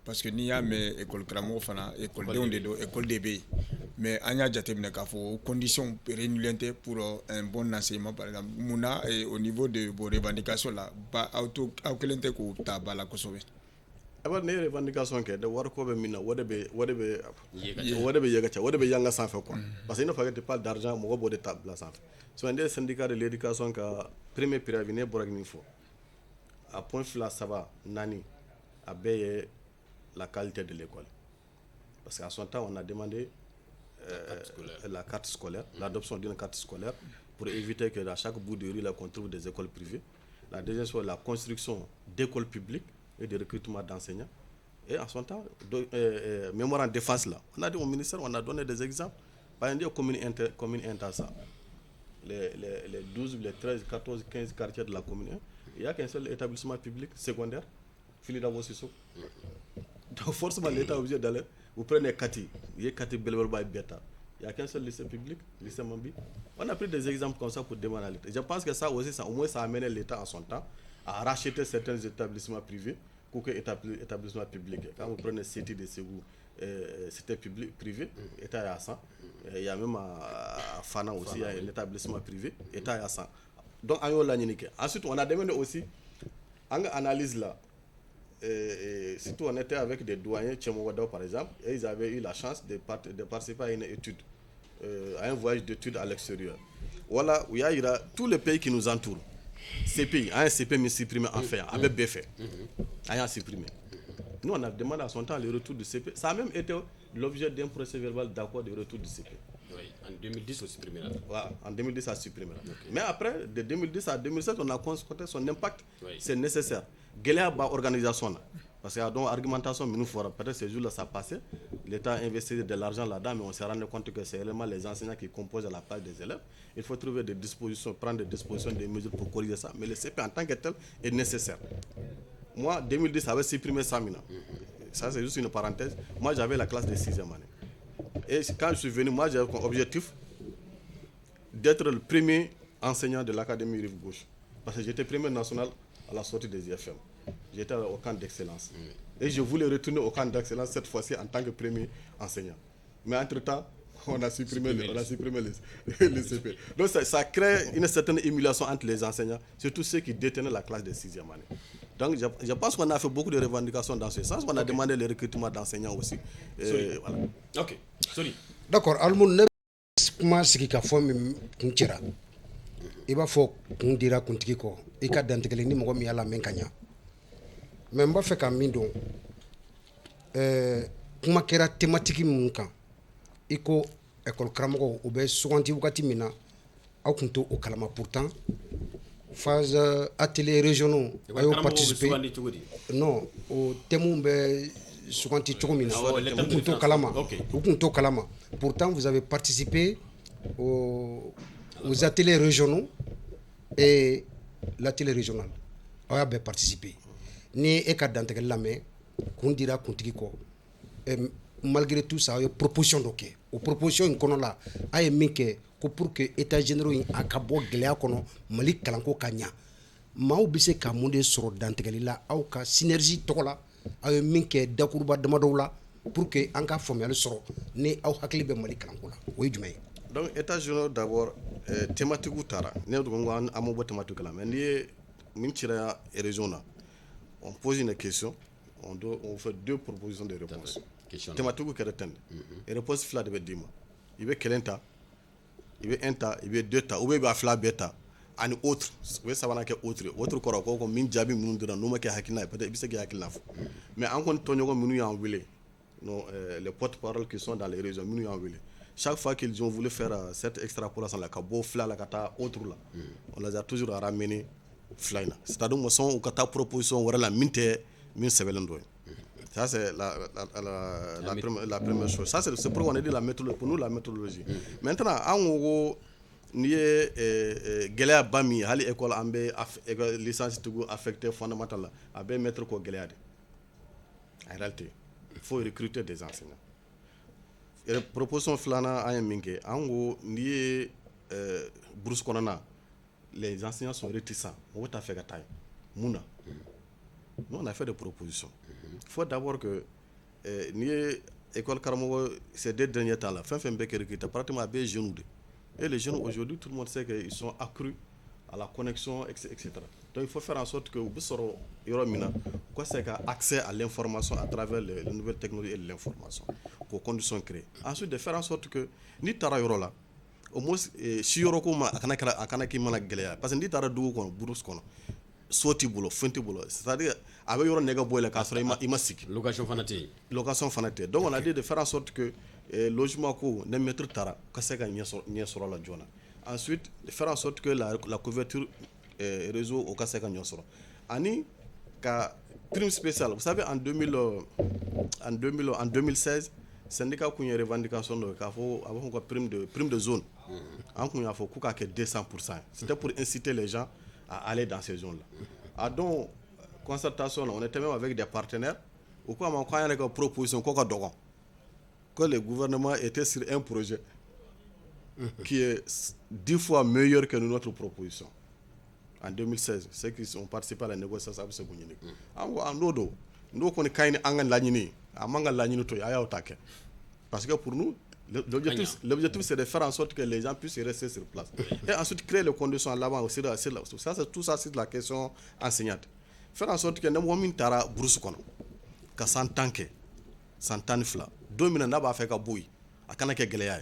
Speaker 2: Parce que n'i y'a mɛn école karamɔgɔ fana écoledenw de don école de bɛ yen mais an y'a jateminɛ k'a fɔ conditions réunies tɛ pour un bon enseignement par exemple munna au niveau de vos revendications là ba aw kelen tɛ k'o ta ba la kosɛbɛ.
Speaker 4: Aba ne revendication kɛ de wariko bɛ min na o de bɛ yɛgɛcɛ o de bɛ yanga sanfɛ quoi parce que il ne faut que tu parles d'argent mɔgɔ b'o de ta bila sanfɛ so un des syndicats de l'éducation ka premier préavis ne bɔra min fɔ a point fila saba naani a bɛɛ ye la qualité de l'école. Parce qu'à son temps, on a demandé la carte scolaire, l'adoption d'une carte scolaire pour éviter que à chaque bout de rue, on trouve des écoles privées. La deuxième chose, la construction d'écoles publiques et de recrutement d'enseignants. Et à son temps, mémoire en défense là, on a dit au ministère, on a donné des exemples. Par exemple, commune Intassa, les 12, les 13, 14, 15 quartiers de la commune, il n'y a qu'un seul établissement public secondaire, Philippe Davossiso. Donc forcément l'État est obligé d'aller. Vous prenez Kati, il y a Kati Belbelba et Beta. Il n'y a qu'un seul lycée public, lycée Mambi. On a pris des exemples comme ça pour demander à l'État. Je pense que ça aussi, au moins ça a amené l'État en son temps à racheter certains établissements privés pour que établissements publics. Quand vous prenez Cité de Ségou, c'était privé, État est à 100. Il y a même à Fana aussi, il y a un établissement privé, État est à 100. Donc, ensuite, on a demandé aussi, en analyse là, surtout on était avec des doyens, Tchemogodao par exemple, et ils avaient eu la chance de participer à une étude, à un voyage d'études à l'extérieur. Voilà, où il y a tous les pays qui nous entourent. Ces pays, un CP mais supprimé en fait, avec BF, ayant supprimé. Nous, on a demandé à son temps le retour du CP. Ça a même été l'objet d'un procès verbal d'accord de retour du CP.
Speaker 1: Oui, en 2010, on supprimé là.
Speaker 4: Voilà, en 2010, ça a supprimé là. Okay. Mais après, de 2010 à 2007, on a constaté son impact. Oui. C'est nécessaire. Guéléa ba organisation. Parce qu'il y a donc argumentation, mais nous ferons peut-être ces jours-là, ça passait. L'État a investi de l'argent là-dedans, mais on s'est rendu compte que c'est réellement les enseignants qui composent la place des élèves. Il faut trouver des dispositions, prendre des dispositions, des mesures pour corriger ça. Mais le CP en tant que tel est nécessaire. Moi, 2010, ça avait supprimé Samina. Ça, c'est juste une parenthèse. Moi, j'avais la classe de 6e année. Et quand je suis venu, moi, j'avais comme objectif d'être le premier enseignant de l'Académie Rive Gauche. Parce que j'étais premier national à la sortie des IFM. J'étais au camp d'excellence. Et je voulais retourner au camp d'excellence cette fois-ci en tant que premier enseignant. Mais entre-temps, on a supprimé le CP. Donc ça crée une certaine émulation entre les enseignants, surtout ceux qui détenaient la classe de 6e année. Donc je pense qu'on a fait beaucoup de revendications dans ce sens. On a demandé le recrutement d'enseignants aussi.
Speaker 1: Voilà. Ok, sorry.
Speaker 3: D'accord, Almoun, comment c'est qu'il faut qu'on tire? Il va falloir qu'on dira qu'on tire quoi. Et qu'à d'intégrer ni moi mi à la main kanya. Mais on va faire comme mindo. Comment qu'era thématique mon camp. Iko école Kramoko ou bien soixante wakati mina. Au kunto au Kalama pourtant. Phase ateliers régionaux. Ayo participer. Non, au thème be soixante chomina. Au kunto Kalama. Au kunto Kalama. Pourtant vous avez participé aux ateliers régionaux et l'atelier régional. Vous avez participé. Ni eka dantegel lame kundira kuntigi ko. Malgré tout ça, il y a une proposition d'ok. Aux propositions qu'on a là, il y a minke pour que l'État général a kabo gelea kono mali kalanko kanya. Mao bise ka monde soro dantegel la au ka synergie tola. Il y a minke dakuruba damadola pour que anka formel soro ne au hakli be mali kalanko la. Oui jumay.
Speaker 4: Donc État général d'abord thématique ou tara. Ne do ngwa amobo thématique la. Mais ni minchira région là. On pose une question, on fait deux propositions de réponse. Thématique ou kérétène. Et réponse fla de dima. Il veut quel temps, il veut un temps, il veut deux temps, ou il veut fla bêta. And autre, oui ça va n'a que autre corps comme min jabi mun de nous que hakina peut-être il sait hakina. Mais en compte tonyo munu en wile. Non, les porte-parole qui sont dans les régions munu en wile. Chaque fois qu'ils ont voulu faire cette extrapolation la kabo fla la kata autre là. On les a toujours ramené flyna. C'est-à-dire moi son ou kata proposition wala la minte min sebelendo. Ça c'est la première chose. Ça c'est pour on a dit la méthodologie pour nous la méthodologie. Maintenant en gros ni gelea bami hali école ambe licence tugo affecté fondamental abe mettre ko gelea de. En réalité, il faut recruter des enseignants. Et la proposition flana a minke en gros ni Bruce Konana les enseignants sont réticents. On va faire taille. Mouna. Nous on a fait des propositions. Il faut d'abord que l'école Karamogo ces 2 derniers temps là, fin pratiquement des jeunes. Et les jeunes aujourd'hui, tout le monde sait qu'ils sont accrus à la connexion, etc. Donc il faut faire en sorte que vous soyez accès à l'information à travers les nouvelles technologies et l'information, aux conditions créées. Ensuite, de faire en sorte que ni tara yoro là, au moins si yoro ko ma akana ki mana gelea parce que ni tara dugu kono burus kono soti bulo fenti bulo c'est-à-dire avec yoro nega boy la kasra ima siki
Speaker 1: location fanate
Speaker 4: donc on a dit de faire en sorte que logement ko ne mettre tara kaseka nya soro la jona ensuite de faire en sorte que la couverture réseau au kaseka nya soro ani ka prime spéciale vous savez en 2016 syndicat a une revendication de prime de zone. En il faut que 200%. C'était pour inciter les gens à aller dans ces zones-là. Donc, concertation, on était même avec des partenaires. Ou quoi, on a une proposition que le gouvernement était sur un projet qui est 10 fois meilleur que notre proposition. En 2016, ceux qui ont participé à la négociation, c'est bon. Nous, on est parce que pour nous, L'objectif, c'est de faire en sorte que les gens puissent rester sur place. Et ensuite, créer les conditions là-bas aussi. Tout ça, c'est la question enseignante. Faire en sorte que nous avons tara brousse kono ka santanke santani fla domina na ba fa ka boy akana ke geleya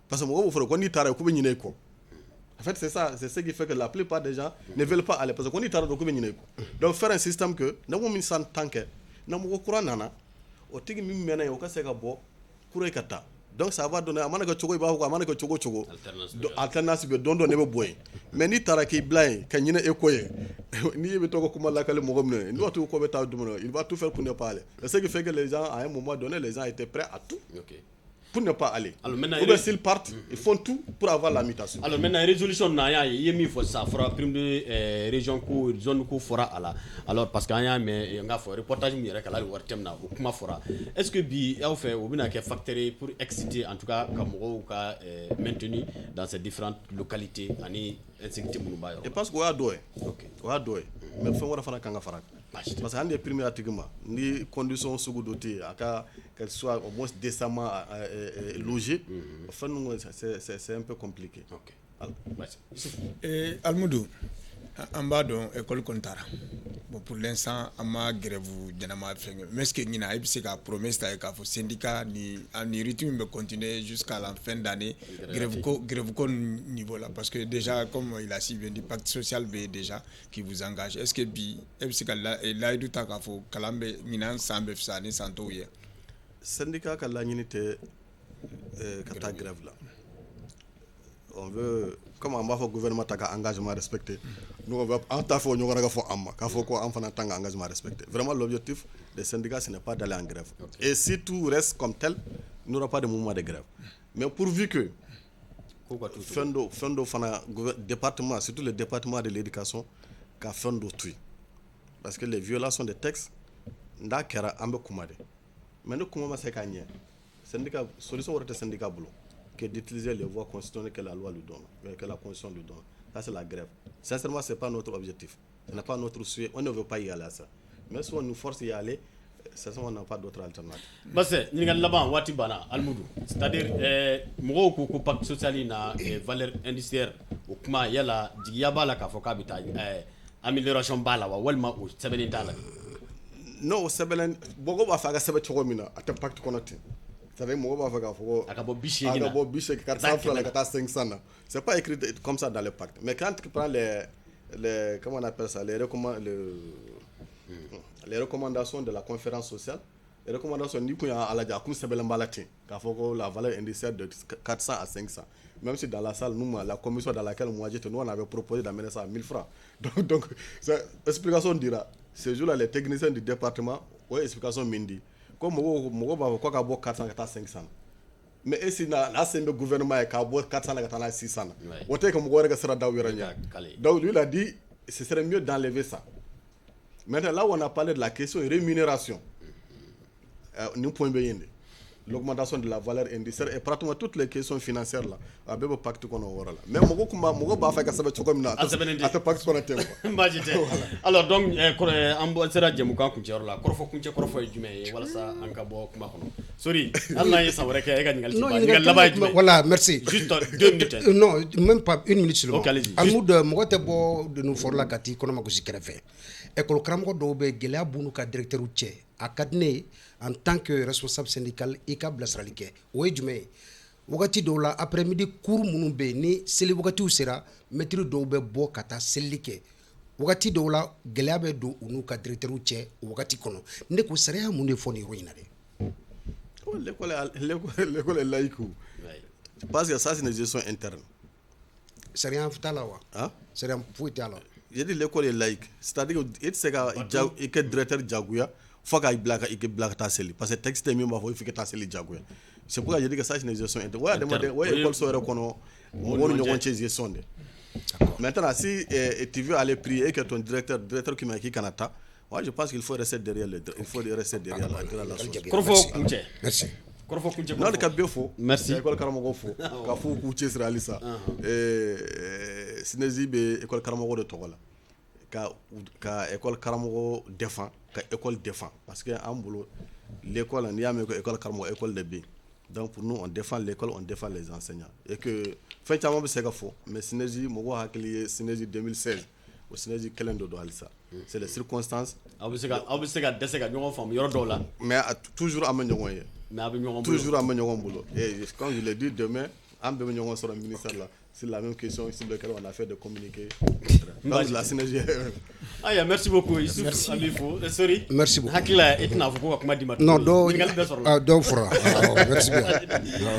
Speaker 4: parce que mo fo ko ni tara ko be nyine ko en fait c'est ce qui fait que la plupart des gens ne veulent pas aller parce que ko ni tara ko be nyine ko donc faire un système que na mo min santanke na mo ko courant nana o tigi min mena o ka se ka bo kure kata donc ça va donner amana ko chogo ba ko amana ko chogo alternance be dondo ne be boy mais ni tara ki blay ka nyine ekoye ni yebe to ko kuma la kale mo gomne ni watu ko beta dumono il va tout faire pour ne pas aller ce qui fait que les gens à un moment donné les gens étaient prêts à tout pour ne pas aller. Alors maintenant s'ils partent ils font tout pour avoir la mutation. Alors maintenant
Speaker 1: résolution na ya yemi fo ça fera prime de région ko zone ko fora ala alors parce que anya mais nga fo reportage mi rek ala wartem na ko kuma fora est-ce que bi au fait o bina ke facteur pour exciter en tout cas comme ka maintenu dans ces différentes localités ani insécurité munu ba yo.
Speaker 4: Et parce que wa doy wa doy mais fo wara fana kanga fara parce que ande premier article ni conditions sugu doté aka qu'elle soit au moins décemment logée enfin c'est un peu compliqué.
Speaker 2: Et Almoudou en bas dans école Kontara bon pour l'instant ama grève janama feng mais est-ce que nina e bisa ka promesse ta ka fo syndicat ni rythme be continuer jusqu'à la fin d'année grève ko niveau là parce que déjà comme il a si bien dit pacte social B déjà qui vous engage est-ce que bi e bisa ka la du ta ka fo kalambe nina sambe fsani santo ye
Speaker 4: syndicat ka la nyinité kata grève là on veut comme on va faire gouvernement taka engagement respecté nous on va en ta fo ñu nga fo am ka fo ko am fana tanga engagement respecté vraiment l'objectif des syndicats ce n'est pas d'aller en grève et si tout reste comme tel il n'y aura pas de mouvement de grève mais pourvu que fendo fana département surtout le département de l'éducation ka fendo tout parce que les violations des textes nda kera ambe kumade mais no kuma ma se ka nye syndicat solution wote syndicat bolo que d'utiliser les voies constitutionnelles que la loi lui donne, que la Constitution lui donne. Ça, c'est la grève. Sincèrement, ce n'est pas notre objectif. Ce n'est pas notre souhait. On ne veut pas y aller à ça. Mais si on nous force à y aller, sincèrement, on n'a pas d'autre alternative.
Speaker 1: Parce que nous avons wati bana almudu. C'est-à-dire, moi, ko pacte social na valeur indiciaire ou kuma yala digiyaba la ka foka bita amélioration bala wa walma o sebelen tala.
Speaker 4: Non, sebelen bogo ba faga sebe chogomina ata pacte konote. C'est-à-dire que je vais vous dire que 400 francs, 500. Ce n'est pas écrit comme ça dans le pacte. Mais quand tu prends les comment on appelle ça, les recommandations de la conférence sociale, les recommandations la valeur indiciaire de 400 à 500. Même si dans la salle, nous, la commission dans laquelle moi j'étais, nous on avait proposé d'amener ça à 1000 francs. Donc l'explication dira, ces jours-là, les techniciens du département, ouais, explication Mindy. Comme moi ba ko ka bo 400 ka 500 mais esi na le gouvernement ka bo 400 ka 600 wote ko mo ga sera daw yoranya donc lui il a dit ce serait mieux d'enlever ça. Maintenant là où on a parlé de la question de rémunération nous point bien l'augmentation de la valeur indiciaire et pratiquement toutes les questions financières là avec le pacte qu'on aura là mais mo ba fa ka sabe choko mina ata pacte qu'on a tem
Speaker 1: alors donc ambo sera jemu kan ku jor la korfo jume wala sa anka bo kuma kono sorry Allah ya sawre ke ga ngal laba jume
Speaker 3: voilà merci
Speaker 1: juste 2 minutes
Speaker 3: non même pas 1 minute seulement almoud mo te bo de nous for la kati kono mako sikrefe école kramko do be gela bunu ka directeur uche akadne en tant que responsable syndical et ka blasralike o jume wakati do la après midi cours munu be ni seli wakati usera maître do be bo kata selike wakati do la gela be do unu ka directeur uche wakati kono ne ko sere mu ne foni roina de
Speaker 4: l'école est laïque parce que ça c'est une gestion interne
Speaker 3: sere en futala wa
Speaker 4: hein
Speaker 3: sere en futala
Speaker 4: j'ai dit l'école est laïque c'est-à-dire que c'est que directeur jaguya faut qu'il blague ta seli parce que texte est mieux il faut que ta seli jaguya c'est pourquoi j'ai dit que ça c'est une gestion interne ouais demander ouais école sera kono on ne gestion de maintenant si tu veux aller prier et que ton directeur qui m'a qui kanata ouais je pense qu'il faut rester derrière la
Speaker 3: merci
Speaker 1: korfo kunche
Speaker 4: non le kabio fo
Speaker 1: merci
Speaker 4: école karamogo fo ka fo ku chesra alisa sinezi be école karamogo de togola ka école karamogo défend ka école défend parce que en bolo l'école ni amé ko école karamogo école de B Donc pour nous, on défend l'école, on défend les enseignants. Et que, fin caman bɛ se ka fɔ, mais synergie, mɔgɔw hakili ye synergie 2016, o synergie kelen de don halisa. C'est les circonstances.
Speaker 1: Aw bɛ se ka dɛsɛ ka ɲɔgɔn faamu yɔrɔ dɔw la.
Speaker 4: Mais toujours an bɛ ɲɔgɔn ye.
Speaker 1: Mais a bɛ ɲɔgɔn bolo.
Speaker 4: Toujours an bɛ ɲɔgɔn bolo. Et comme je l'ai dit, demain, an bɛɛ bɛ ɲɔgɔn sɔrɔ ministère la. C'est la même question sur laquelle on a fait de communiquer. Donc la synergie.
Speaker 1: Aya, merci beaucoup. Issouf Amifo. Sorry.
Speaker 3: Merci beaucoup.
Speaker 1: Hakila et n'a fɔ ko ka kuma di ma.
Speaker 3: Non, dɔw fɔra. Merci bien.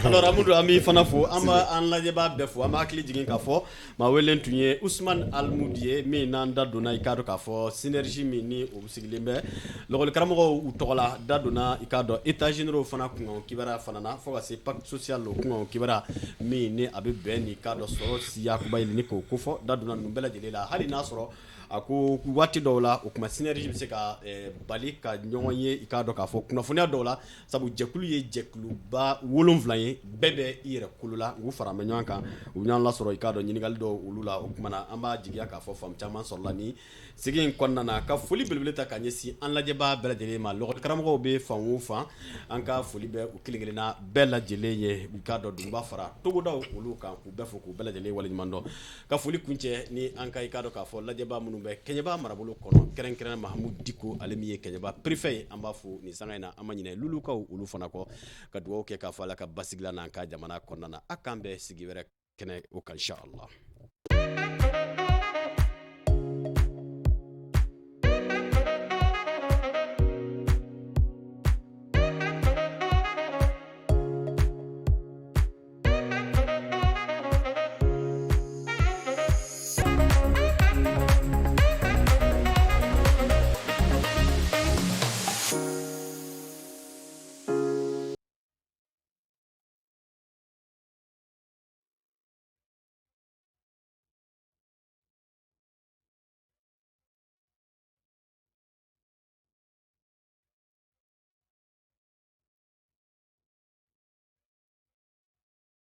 Speaker 1: Alors Amadou Ami fana fo, an b'a an lajɛbaa bɛɛ fo, an b'a hakili jigin k'a fɔ maa wele tun ye Ousmane Almoudi ye min n'an da donna i k'a dɔn k'a fɔ synergie min ni o sigilen bɛ lakɔli karamɔgɔw u tɔgɔ la da donna i k'a dɔn états généraux fana kunkan kibaruya fana na fo ka se pacte social o kunkan kibaruya min ni a bɛ bɛn ni k'a dɔn sɔrɔ Yakuba Yelini k'o kofɔ da donna ninnu bɛɛ lajɛlen la hali n'a sɔrɔ a ko waati dɔw la o kuma synergie bɛ se ka bali ka ɲɔgɔn ye i k'a dɔn k'a fɔ kunnafoniya dɔw la sabu jɛkulu ye jɛkuluba 7 ye bɛɛ bɛ i yɛrɛ kolo la u fara ɲɔgɔn kan u ɲɔgɔn lasɔrɔ i k'a dɔn ɲininkali dɔw olu la o kuma na an b'a jigiya k'a fɔ faamu caman sɔrɔla ni sigi in kɔnɔna na ka foli belebele ta ka ɲɛsin an lajɛbaa bɛɛ lajɛlen ma lakɔli karamɔgɔw bɛ fan o fan an ka foli bɛ u kelen kelenna bɛɛ lajɛlen ye u k'a dɔn dunba fara togodaw olu kan k'u bɛɛ fo k'u bɛɛ lajɛlen waleɲuman dɔn ka foli kuncɛ ni an ka i k'a dɔn k'a fɔ lajɛbaa minnu bɛ Kɛɲɛba marabolo kɔnɔ kɛrɛnkɛrɛn Mahamudu Diko ale min ye Kɛɲɛba préfet ye an b'a fo nin sanga in na an ma ɲinɛ lulukaw olu fana kɔ ka dugawu kɛ k'a fɔ Ala ka basigi la n'an ka jamana kɔnɔna na a k'an bɛɛ sigi wɛrɛ kɛnɛ o kan inchallah.